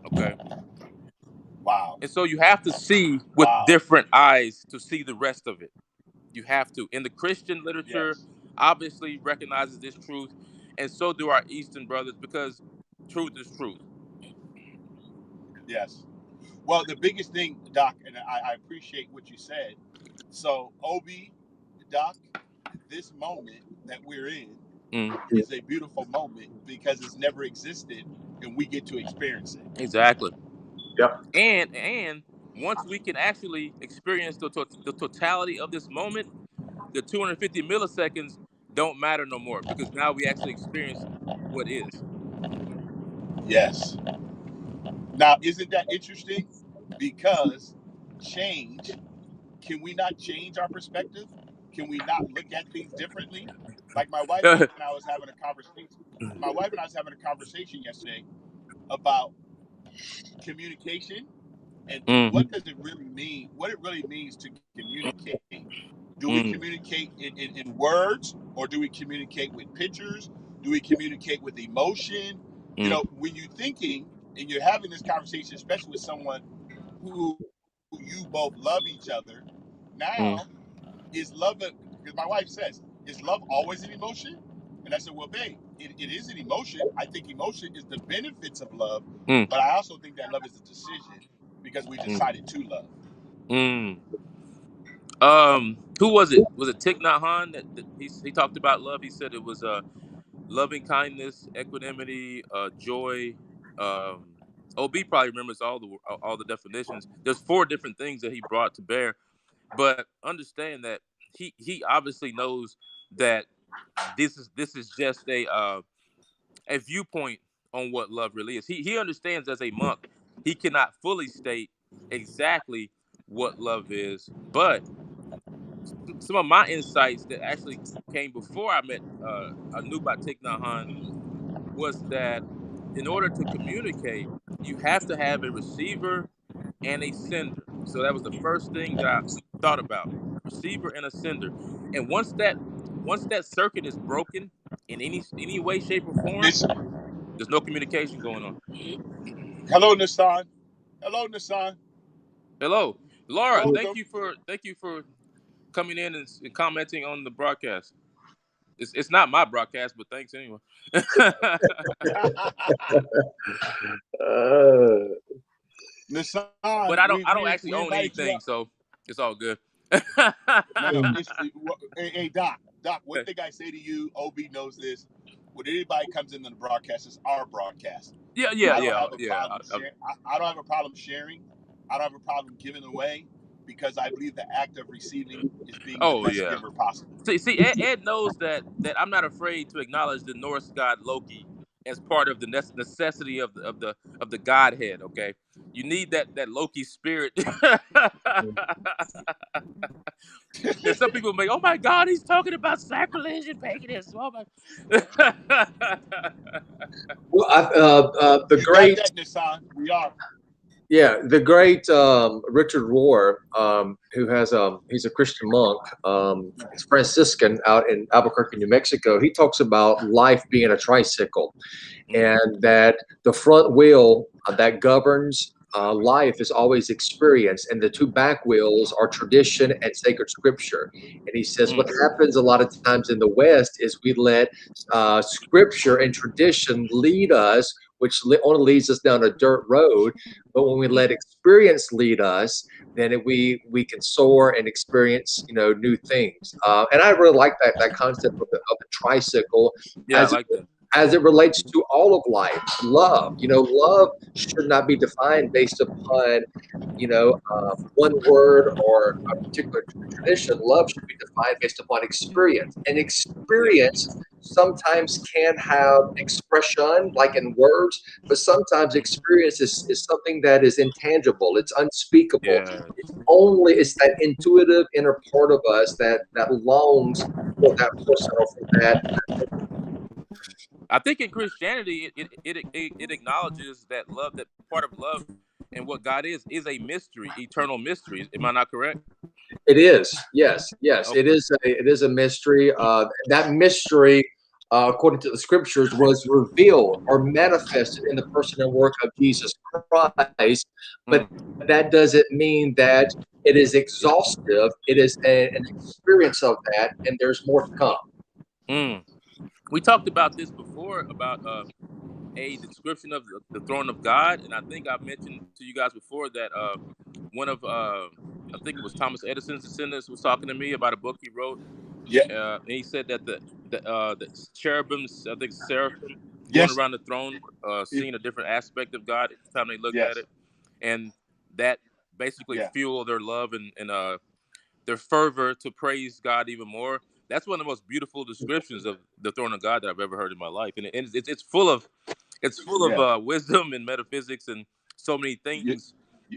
Okay. Wow. And so you have to see with Wow. different eyes to see the rest of it. You have to. And the Christian literature Yes. obviously recognizes this truth, and so do our Eastern brothers, because truth is truth. Yes. Well, the biggest thing, Doc, and I appreciate what you said. So, Obi, Doc, this moment that we're in Mm, is a beautiful moment because it's never existed and we get to experience it. exactly. Yeah. And once we can actually experience the totality of this moment, the 250 milliseconds don't matter no more, because now we actually experience what is. Yes. Now, isn't that interesting? Because change, can we not change our perspective? Can we not look at things differently? Like my wife and I was having a conversation. My wife and I was having a conversation yesterday about communication and Mm, what does it really mean? What it really means to communicate. Do we mm, communicate in words, or do we communicate with pictures? Do we communicate with emotion? mm, When you're thinking and you're having this conversation, especially with someone who you both love each other, mm, now is love, because my wife says, is love always an emotion? And I said, well, babe, it is an emotion. I think emotion is the benefits of love, mm, but I also think that love is a decision because we mm, decided to love. mm. Who was it? Was it Thich Nhat Hanh that he talked about love? He said it was loving kindness, equanimity, joy. OB probably remembers all the definitions. There's four different things that he brought to bear, But understand that he obviously knows that this is just a viewpoint on what love really is. He understands as a monk, he cannot fully state exactly what love is, but some of my insights that actually came before I knew about Thich Nhat Hanh was that in order to communicate, you have to have a receiver and a sender. So that was the first thing that I thought about: receiver and a sender. And once that circuit is broken in any way, shape, or form, This, there's no communication going on. hello, Nassan. Hello, Nassan. Hello, Laura. Welcome. Thank you for coming in and commenting on the broadcast. It's not my broadcast, but thanks anyway. Nassan, But I don't actually we own invited you anything, up. so it's all good. No. Hey, Doc, one thing I say to you, OB knows this. When anybody comes into the broadcast, it's our broadcast. Yeah. I don't have a problem sharing. I don't have a problem sharing. I don't have a problem giving away because I believe the act of receiving is being the best giver possible. See, Ed knows that I'm not afraid to acknowledge the Norse god Loki as part of the necessity of the Godhead. Okay, you need that Loki spirit. There's some people make, oh my God, he's talking about sacrilege and paganism. Oh my. Well, the You great, got that, Nassan. We are. yeah, the great Richard Rohr, who has he's a Christian monk, he's Franciscan out in Albuquerque, New Mexico. He talks about life being a tricycle, and that the front wheel that governs life is always experience, and the two back wheels are tradition and sacred scripture. And he says what happens a lot of times in the West is we let scripture and tradition lead us, which only leads us down a dirt road. But when we let experience lead us, then we can soar and experience new things. And I really like that concept of the tricycle. Yeah, I like that. As it relates to all of life. Love, love should not be defined based upon, one word or a particular tradition. Love should be defined based upon experience. And experience sometimes can have expression, like in words, but sometimes experience is something that is intangible. It's unspeakable. Yeah. It's that intuitive inner part of us that longs for that person or for that. I think in Christianity, it acknowledges that love, that part of love and what God is a mystery, eternal mystery. Am I not correct? It is. Yes. Okay. It is a mystery. That mystery, according to the scriptures, was revealed or manifested in the person and work of Jesus Christ. But that doesn't mean that it is exhaustive. It is an experience of that, and there's more to come. We talked about this before about a description of the throne of God, and I think I mentioned to you guys before that one of I think it was Thomas Edison's descendants was talking to me about a book he wrote. Yeah. And he said that the cherubims, I think seraphim, Yes. going around the throne, seeing a different aspect of God each time they looked at it, and that basically fueled their love and their fervor to praise God even more. That's one of the most beautiful descriptions of the throne of God that I've ever heard in my life, and it's full of wisdom and metaphysics and so many things.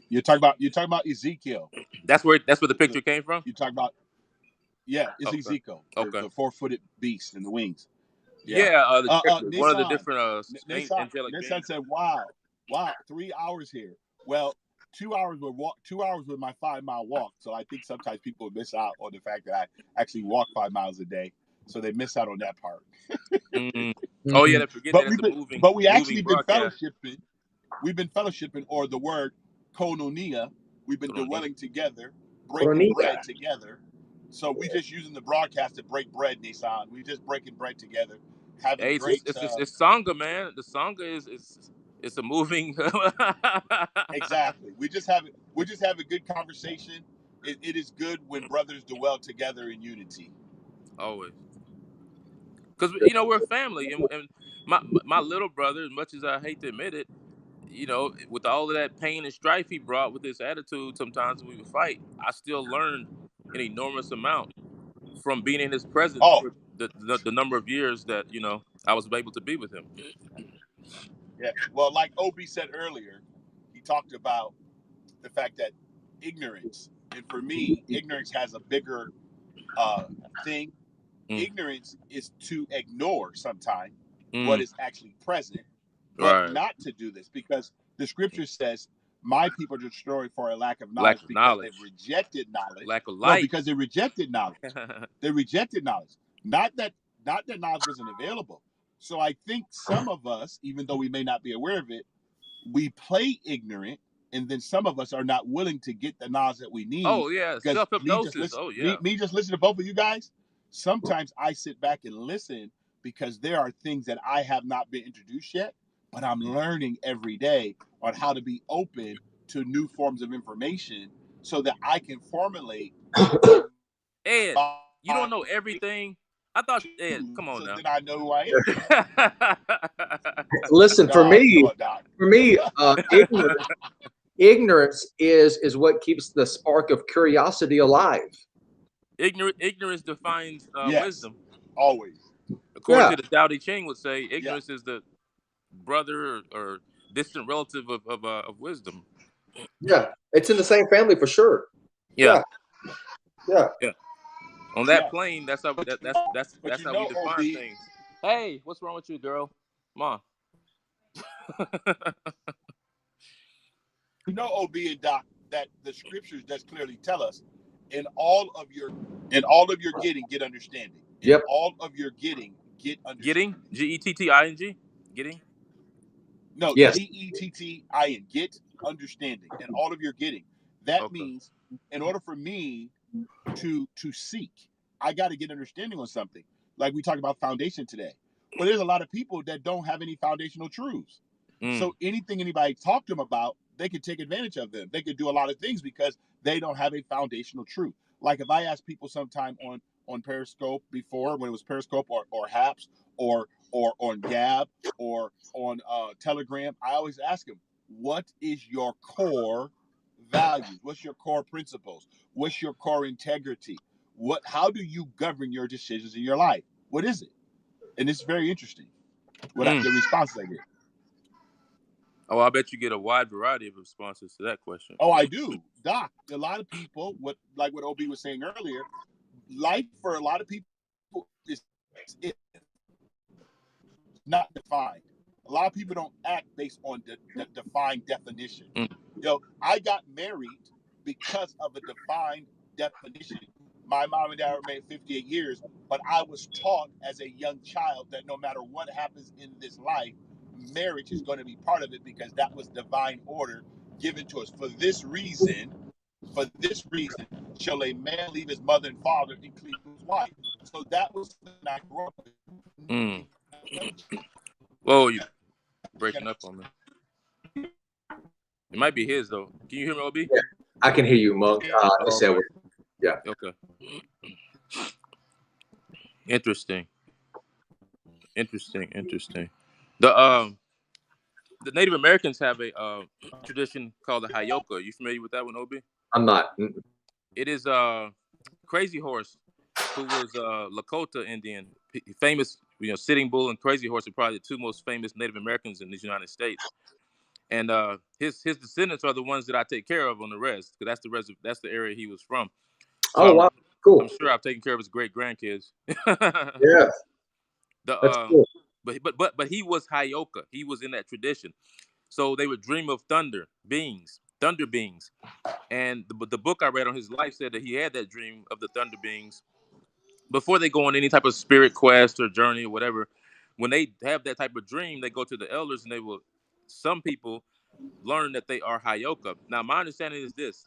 You're talking about Ezekiel. That's where the picture came from. You talk about it's Ezekiel, the 4-footed beast and the wings. One Nissan, of the different angelic beings. Nissan said, "Wow, 3 hours here." Well, 2 hours with my 5-mile walk. So I think sometimes people miss out on the fact that I actually walk 5 miles a day, so they miss out on that part. Oh yeah, they forget that it's a moving. But we actually been broadcast. fellowshipping. We've been fellowshipping, or the word koinonia. We've been dwelling together, breaking bread together. So we just using the broadcast to break bread, Nissan. We just breaking bread together. Having great. It's sangha, man. The sangha is a moving. Exactly. We're just having good conversation. It is good when brothers dwell together in unity. Always. Because we're a family, and my little brother, as much as I hate to admit it, with all of that pain and strife he brought with his attitude, sometimes we would fight. I still learned an enormous amount from being in his presence Oh, for the number of years that I was able to be with him. yeah. Well, like Obi said earlier, he talked about the fact that ignorance, and for me, ignorance has a bigger thing. Mm. Ignorance is to ignore sometimes what Mm. is actually present, but Right. not to do this because the scripture says, "My people are destroyed for a lack of Lack knowledge of because they've knowledge, rejected knowledge." lack of No, light. because they rejected knowledge. They rejected knowledge. Not that knowledge wasn't available. So I think some of us, even though we may not be aware of it, we play ignorant, and then some of us are not willing to get the knowledge that we need. Oh yeah, Because self hypnosis. Oh yeah. me just listen to both of you guys. Sometimes I sit back and listen because there are things that I have not been introduced yet, but I'm learning every day on how to be open to new forms of information so that I can formulate Ed, you my don't know everything. I thought Ed, come on so now. then I know who I am. Listen, for Dog, come me, on, Doc. ignorance is what keeps the spark of curiosity alive. Ignorance defines Yes, wisdom. always. According Yeah. to the Tao Te Ching would say, Yeah. ignorance is the brother or distant relative of wisdom. Yeah, it's in the same family for sure. Yeah. Yeah. On that Yeah. plane, that's how But you that's but you how know, we define OB, things. Hey, what's wrong with you, girl? Come on. you know, OB and Doc, that the scriptures just clearly tell us, in all of your getting, get understanding. In Yep. all of your getting, get understanding. Getting? Getting? Getting? No, Yes. Gettin, get understanding. In all of your getting. That Okay. means in order for me to seek, I got to get understanding on something. Like we talked about foundation today. Well, there's a lot of people that don't have any foundational truths. So anything anybody talk to them about, they could take advantage of them. They could do a lot of things because they don't have a foundational truth. Like if I ask people sometime on Periscope before, when it was Periscope or Haps or on Gab or on Telegram, I always ask them, what is your core values? What's your core principles? What's your core integrity? How do you govern your decisions in your life? What is it? And it's very interesting. The responses I get. Oh, I bet you get a wide variety of responses to that question. Oh, I do, Doc. A lot of people, what OB was saying earlier, life for a lot of people is not defined. A lot of people don't act based on the defined definition. I got married because of a defined definition. My mom and dad were married 58 years, but I was taught as a young child that no matter what happens in this life, marriage is going to be part of it because that was divine order given to us. For this reason, shall a man leave his mother and father and cleave to his wife. So that was something I grew up with. Whoa, you breaking up on me. It might be his though. Can you hear me, OB? Yeah, I can hear you, Monk. Yeah. Okay. Interesting. The Native Americans have a tradition called the Hayoka. Are you familiar with that one, OB? I'm not. It is Crazy Horse, who was Lakota Indian, famous, Sitting Bull and Crazy Horse are probably the two most famous Native Americans in the United States. And his descendants are the ones that I take care of on the rest, because that's the area he was from. So wow, cool. I'm sure I've taken care of his great grandkids. Yeah. That's cool. But he was Hayoka. He was in that tradition. So they would dream of thunder beings. And the book I read on his life said that he had that dream of the thunder beings before they go on any type of spirit quest or journey or whatever. When they have that type of dream, they go to the elders and some people learn that they are Hayoka. Now, my understanding is this: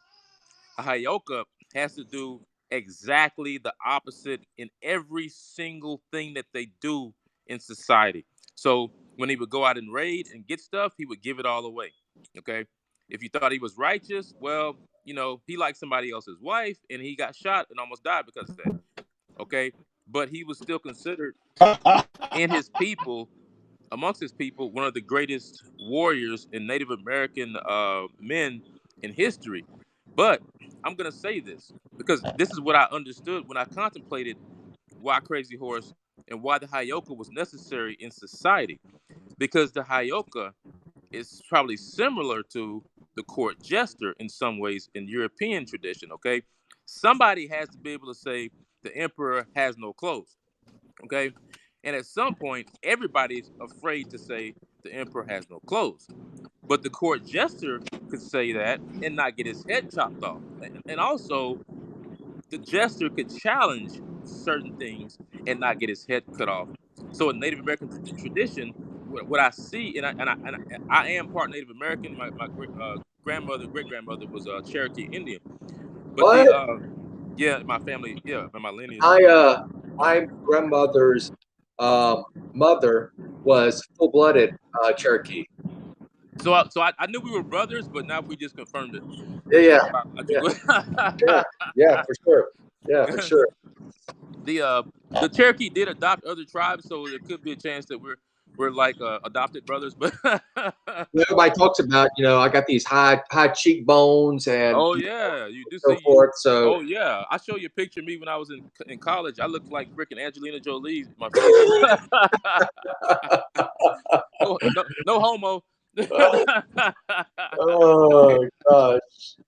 a Hayoka has to do exactly the opposite in every single thing that they do in society. So when he would go out and raid and get stuff, he would give it all away. Okay. If you thought he was righteous, well, he liked somebody else's wife and he got shot and almost died because of that. Okay. But he was still considered amongst his people, one of the greatest warriors in Native American men in history. But I'm gonna say this because this is what I understood when I contemplated why Crazy Horse and why the Hayoka was necessary in society. Because the Hayoka is probably similar to the court jester in some ways in European tradition. Okay, somebody has to be able to say the emperor has no clothes. Okay, and at some point, everybody's afraid to say the emperor has no clothes. But the court jester could say that and not get his head chopped off. And also, the jester could challenge certain things and not get his head cut off. So in Native American tradition, what I see, I am part Native American. My grandmother, great grandmother was a Cherokee Indian. But What? yeah, my family, yeah, my lineage. My grandmother's mother was full-blooded Cherokee. So I knew we were brothers, but now we just confirmed it. Yeah, for sure. Yeah, for sure. The Cherokee did adopt other tribes, so there could be a chance that we're like adopted brothers. But Everybody talks about, I got these high cheekbones and oh yeah, you do so see. forth. So Oh yeah, I show you a picture of me when I was in college. I looked like freaking Angelina Jolie. My face. No homo. oh gosh.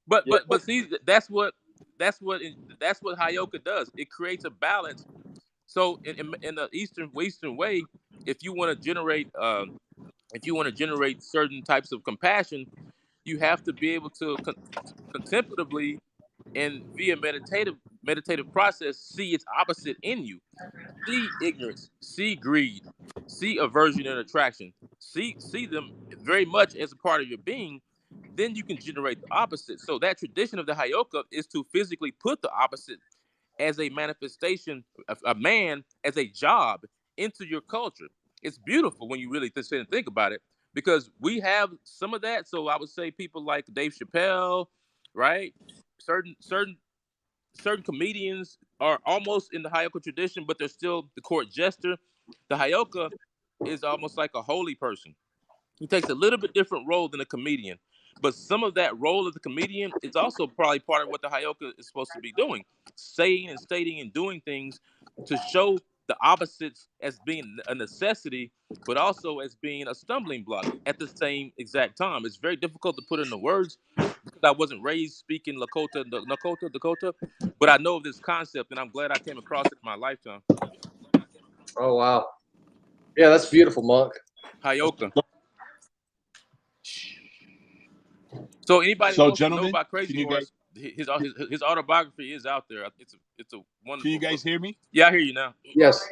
But see, that's what Hayoka does. It creates a balance. So in the Eastern way, if you want to generate certain types of compassion, you have to be able to contemplatively and via meditative process see its opposite in you. See ignorance, see greed, see aversion and attraction. See them very much as a part of your being. Then you can generate the opposite. So that tradition of the Hayoka is to physically put the opposite as a manifestation of a man as a job into your culture. It's beautiful when you really sit and think about it because we have some of that. So I would say people like Dave Chappelle, right? Certain comedians are almost in the Hayoka tradition, but they're still the court jester. The Hayoka is almost like a holy person. He takes a little bit different role than a comedian. But some of that role of the comedian is also probably part of what the Hayoka is supposed to be doing, saying and stating and doing things to show the opposites as being a necessity, but also as being a stumbling block at the same exact time. It's very difficult to put into words because I wasn't raised speaking Dakota, but I know of this concept, and I'm glad I came across it in my lifetime. Oh wow. Yeah, that's beautiful, Monk. Hayoka. So anybody wants to know about Crazy Horse, his autobiography is out there. It's a wonderful. Can you guys hear me? Yeah, I hear you now. Yes.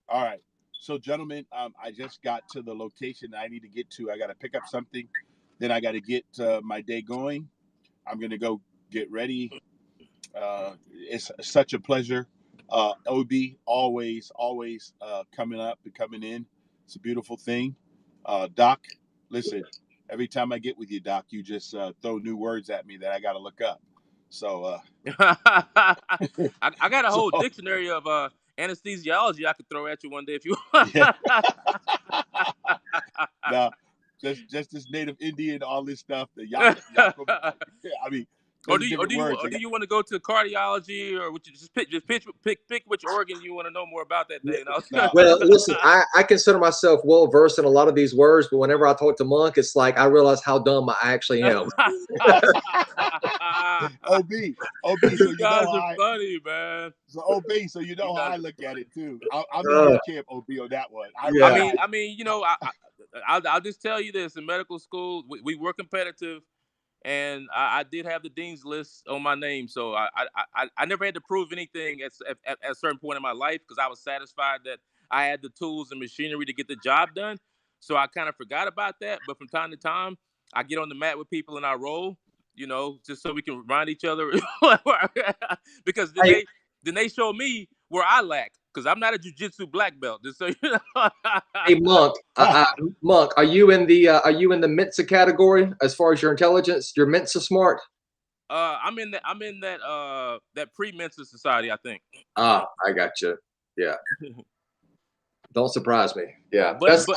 All right. So gentlemen, I just got to the location I need to get to. I got to pick up something. Then I got to get my day going. I'm going to go get ready. It's such a pleasure. OB, always coming up and coming in. It's a beautiful thing. Doc, listen, every time I get with you, Doc, you just throw new words at me that I got to look up. So I got a whole dictionary of anesthesiology I could throw at you one day if you want. Yeah. No, just this native Indian, all this stuff. I mean, or do you want to go to cardiology, or would you just pick which organ you want to know more about that day? No. Well, listen, I consider myself well versed in a lot of these words, but whenever I talk to Monk, it's like I realize how dumb I actually am. OB, you guys are funny, man. So OB, so you know how I look at it too. I'm the champ, OB, on that one. I mean, I'll just tell you this: in medical school, we were competitive. And I did have the dean's list on my name, so I never had to prove anything at a certain point in my life because I was satisfied that I had the tools and machinery to get the job done. So I kind of forgot about that. But from time to time, I get on the mat with people and I roll, just so we can remind each other because then they show me where I lack. Because I'm not a jiu-jitsu black belt, just so you know. Hey Monk, Monk, are you in the Mensa category as far as your intelligence? You're Mensa smart? I'm in that pre-Mensa society, I think. I got you. Yeah. Don't surprise me. Yeah. But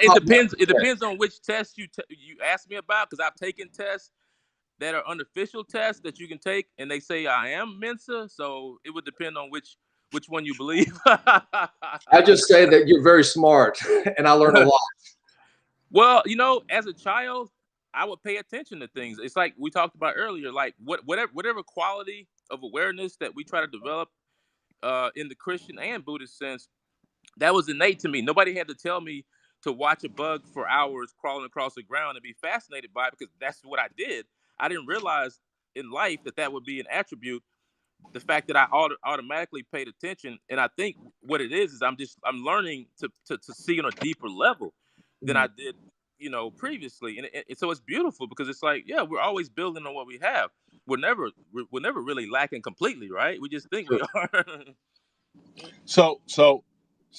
it depends. It depends on which test you ask me about because I've taken tests. that are unofficial tests that you can take, and they say I am Mensa. So it would depend on which one you believe. I just say that you're very smart, and I learn a lot. Well, as a child, I would pay attention to things. It's like we talked about earlier, like whatever quality of awareness that we try to develop in the Christian and Buddhist sense, that was innate to me. Nobody had to tell me to watch a bug for hours crawling across the ground and be fascinated by it, because that's what I did. I didn't realize in life that would be an attribute. The fact that I automatically paid attention, and I think what it is I'm learning to see on a deeper level than I did, previously, and so it's beautiful, because it's like, yeah, we're always building on what we have. We're never really lacking completely, right? We just think we are. So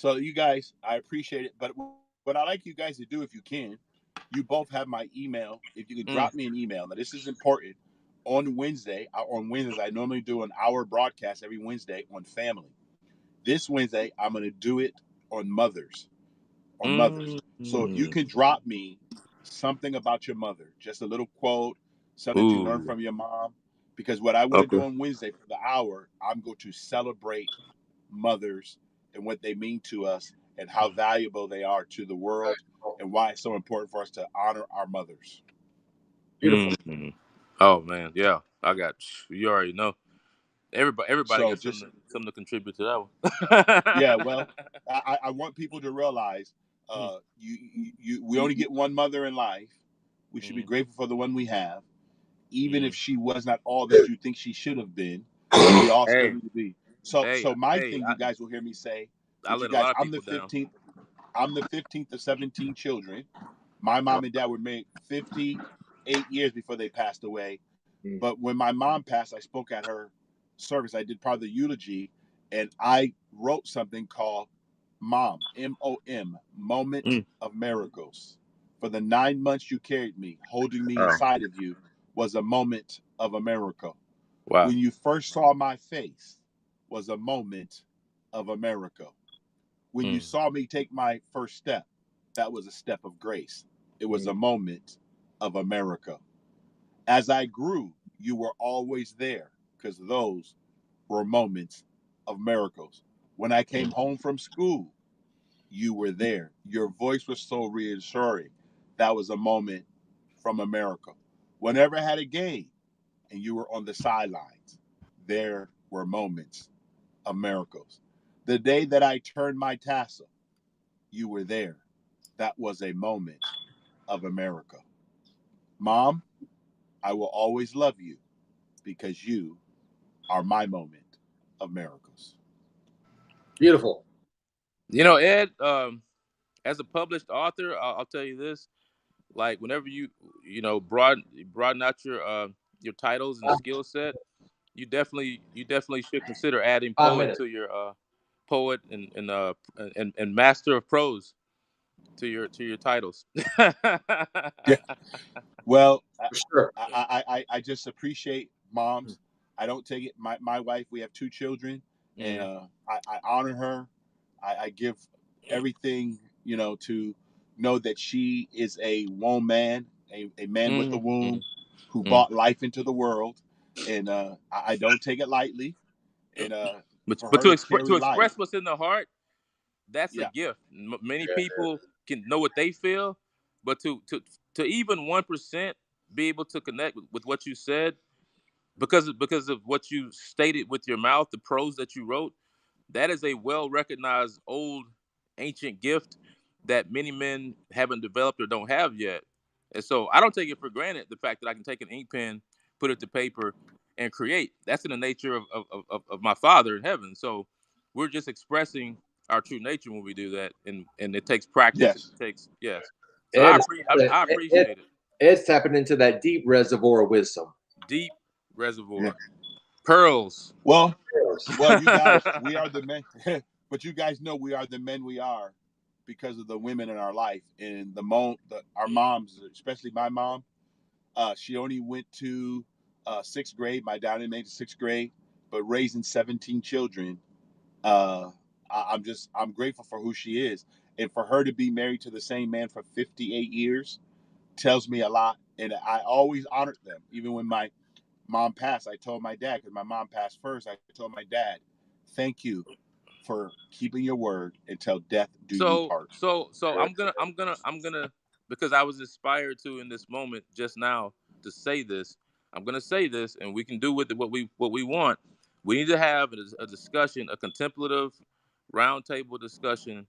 you guys, I appreciate it, but what I like you guys to do, if you can, you both have my email. If you could drop me an email. Now, this is important. On Wednesdays, I normally do an hour broadcast every Wednesday on family. This Wednesday, I'm going to do it on mothers. So if you can drop me something about your mother, just a little quote, something that you learned from your mom, because what I want to do on Wednesday for the hour, I'm going to celebrate mothers and what they mean to us and how valuable they are to the world and why it's so important for us to honor our mothers. Beautiful. Oh man, yeah, you already know. Everybody So got just something to contribute to that one. yeah, well, I want people to realize we only get one mother in life. We should be grateful for the one we have, even if she was not all that you think she should have been. We all still need to be. So my thing, you guys will hear me say, I you let a guys, lot of I'm the people down. 15th. I'm the 15th of 17 children. My mom and dad were married 58 years before they passed away. But when my mom passed, I spoke at her service. I did part of the eulogy, and I wrote something called MOM, M-O-M, Moment of Miracles. For the 9 months you carried me, holding me inside of you was a moment of a miracle. Wow. When you first saw my face was a moment of a miracle. When you saw me take my first step, that was a step of grace. It was a moment of a miracle. As I grew, you were always there, because those were moments of miracles. When I came home from school, you were there. Your voice was so reassuring. That was a moment from a miracle. Whenever I had a game and you were on the sidelines, there were moments of miracles. The day that I turned my tassel, you were there. That was a moment of a miracle. Mom, I will always love you because you are my moment of miracles. Beautiful. Ed, as a published author, I'll tell you this: like whenever you broaden out your titles and skill set, you definitely should consider adding 5 poet minutes. to your poet and master of prose to your titles. Yeah. Well, For sure. I just appreciate moms. I don't take it. My wife, we have 2 children, and I honor her. I give everything, to know that she is a woman, a man with a womb who brought life into the world. And I don't take it lightly. And for but her to carry to life. express what's in the heart, that's a Yeah. gift. Many people can know what they feel, but to even 1% be able to connect with what you said because of what you stated with your mouth, the prose that you wrote, that is a well recognized old ancient gift that many men haven't developed or don't have yet. And so I don't take it for granted the fact that I can take an ink pen, put it to paper, and create. That's in the nature of my Father in heaven. So we're just expressing our true nature when we do that, and it takes practice. Yes. It takes So Ed, I appreciate it. Ed's tapping into that deep reservoir of wisdom. Deep reservoir, Yeah. pearls. Well, you guys, we are the men, but you guys know we are the men we are because of the women in our life and our moms, especially my mom. She only went to 6th grade. My dad made to 6th grade, but raising 17 children, I'm grateful for who she is, and for her to be married to the same man for 58 years tells me a lot. and I always honored them. Even when my mom passed, I told my dad, because my mom passed first, I told my dad, thank you for keeping your word until death do you So part. so so I'm gonna because I was inspired to in this moment just now to say this. I'm gonna say this, and we can do with it what we want. We need to have a discussion, a contemplative roundtable discussion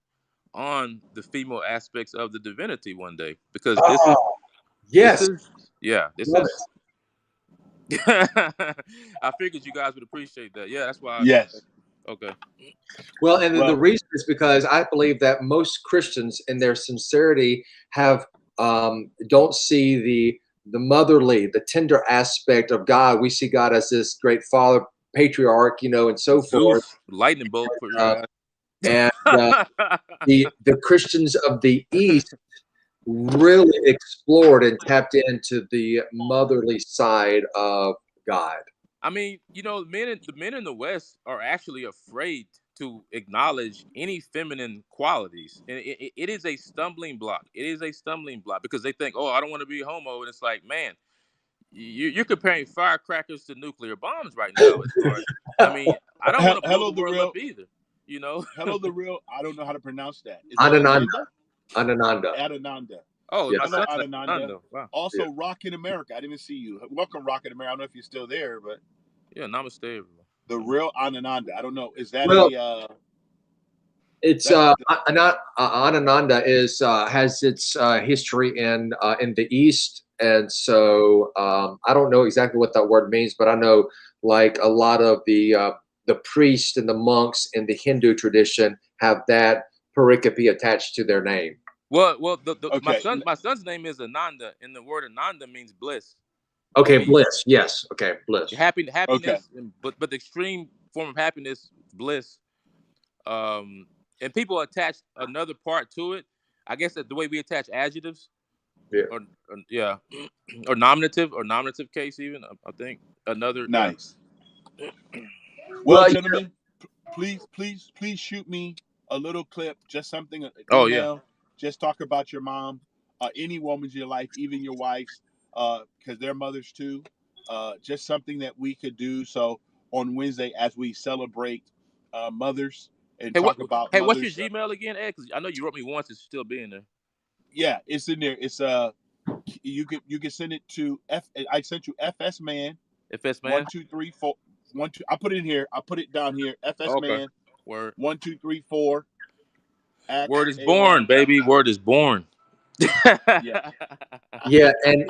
on the female aspects of the divinity one day, because this is Oh, this yes. is yeah this Love is. it. I figured you guys would appreciate that. Yeah, that's why. Yes. Okay. Well, and the Well, reason is because I believe that most Christians, in their sincerity, have don't see the motherly, the tender aspect of God. We see God as this great father, patriarch, and so forth. Zeus, lightning bolt for Uh, your and eyes. the Christians of the East really explored and tapped into the motherly side of God. I mean, the men in the West are actually afraid to acknowledge any feminine qualities, and it is a stumbling block. It is a stumbling block because they think, "Oh, I don't want to be homo," and it's like, man, you're comparing firecrackers to nuclear bombs right now. As far as, I mean, I don't want to blow hello the the world up real, either. You know? hello the real. I don't know how to pronounce that. Is that Anananda, Ananda? Anananda. Adananda. Oh, my Yes. Hello, son's name is Adananda. Nando. Wow. Yeah. Also, Rock in America. I didn't even see you. Welcome, Rock in America. I don't know if you're still there, but Yeah, namaste, everyone. the real Anananda. I don't know. Is that Well, a it's that's Anananda is has its history in the East, and so I don't know exactly what that word means, but I know like a lot of the priests and the monks in the Hindu tradition have that pericope attached to their name. Well, my okay? son's name is Ananda, and the word Ananda means bliss. Okay, Peace, bliss. Yes. Okay, bliss. Okay. happiness, but the extreme form of happiness, bliss. And people attach another part to it. I guess that the way we attach adjectives, Yeah. or yeah, or nominative case even. I think another yeah. Nice. Well, Well, gentlemen, please shoot me a little clip, just something, an Oh yeah. email. Just talk about your mom, any woman's in your life, even your wife's, because they're mothers too. Just something that we could do. So on Wednesday, as we celebrate mothers and Hey, what? talk about Hey, what's your mothers, Gmail again, Ed? 'Cause I know you wrote me once. It's still being there. yeah, it's in there. It's you can send it to F. I sent you FS man FS man. 1 2 3 4 1 2. I put it in here. I put it down here. FS Okay. man Word. 1 2 3 4 at Word is born, baby. AOL.com. Word is born. Yeah. yeah, and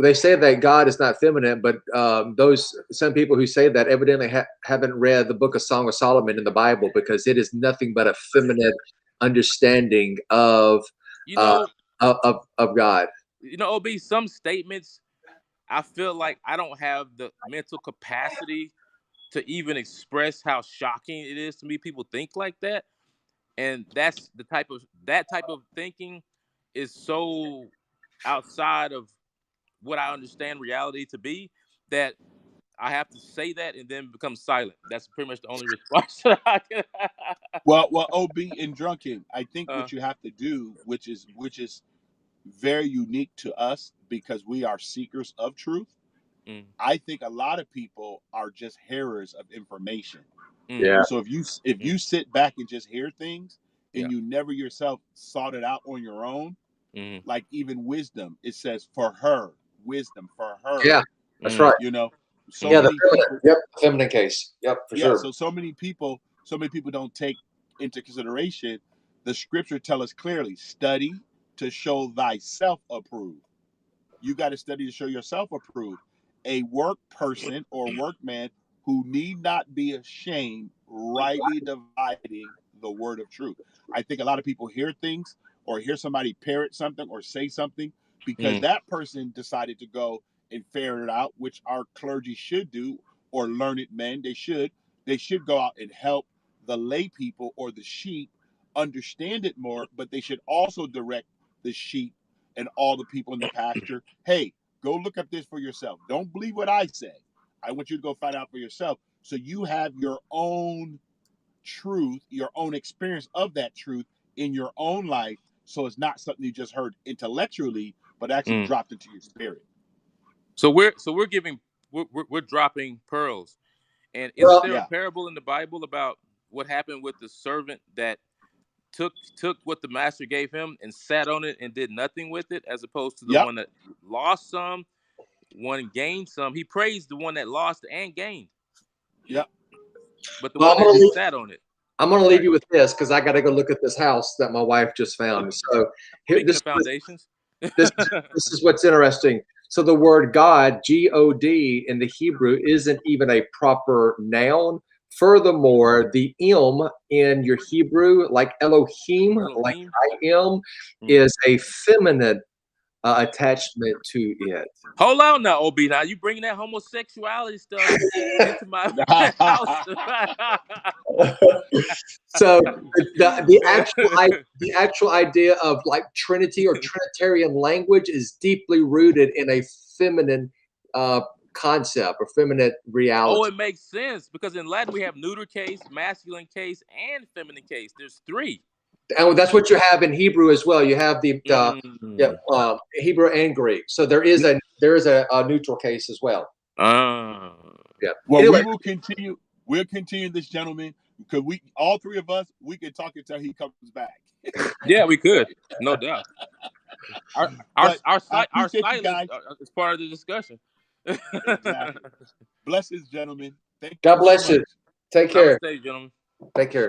they say that God is not feminine, but those some people who say that evidently haven't read the Book of Song of Solomon in the Bible, because it is nothing but a feminine understanding you uh, know, of God. Ob, some statements I feel like I don't have the mental capacity to even express how shocking it is to me. People think like that, and that's that type of thinking is so outside of what I understand reality to be that I have to say that and then become silent. That's pretty much the only response that I can. Well, Ob and Drunken. I think uh, what you have to do, which is very unique to us because we are seekers of truth. mm, I think a lot of people are just hearers of information. mm, Yeah, So if mm, you sit back and just hear things yeah. and you never yourself sought it out on your own, Mm, like even wisdom, it says for her, wisdom for her. yeah, that's mm, right. You know, so Yeah, mm, the many feminine. people, Yep, feminine case. Yep, for yeah, sure. so many people don't take into consideration the scripture tell us clearly, study to show thyself approved. You got to study to show yourself approved. A work person or workman who need not be ashamed, rightly dividing the word of truth. I think a lot of people hear things or hear somebody parrot something or say something because mm, that person decided to go and ferret it out, which our clergy should do, or learned men. They should go out and help the lay people or the sheep understand it more, but they should also direct the sheep and all the people in the pasture, hey, go look up this for yourself. Don't believe what I say. I want you to go find out for yourself. So you have your own truth, your own experience of that truth in your own life. So it's not something you just heard intellectually, but actually dropped into your spirit. So we're dropping pearls. And is Well, there yeah. a parable in the Bible about what happened with the servant that took what the master gave him and sat on it and did nothing with it, as opposed to the one that lost some, one gained some? He praised the one that lost and gained. Yep. But the one that just sat on it. I'm going to leave you with this because I got to go look at this house that my wife just found. So here, Speaking of foundations, this is what's interesting. So the word God, G-O-D, in the Hebrew isn't even a proper noun. Furthermore, the im in your Hebrew, like Elohim, like I am, is a feminine attachment to it. Hold on now, OB. Now you bringing that homosexuality stuff into my house. So the actual idea of like Trinity or Trinitarian language is deeply rooted in a feminine concept or feminine reality. Oh, it makes sense because in Latin we have neuter case, masculine case, and feminine case. There's three. And that's what you have in Hebrew as well. You have the Hebrew and Greek. So there is a neutral case as well. Yeah. Anyway. Well, we will continue. We'll continue this, gentlemen, because all three of us, we can talk until he comes back. Yeah, we could, no doubt. Our silence is part of the discussion. Exactly. Blessings, gentlemen. Thank you. God bless you. Take care. Namaste, gentlemen. Take care.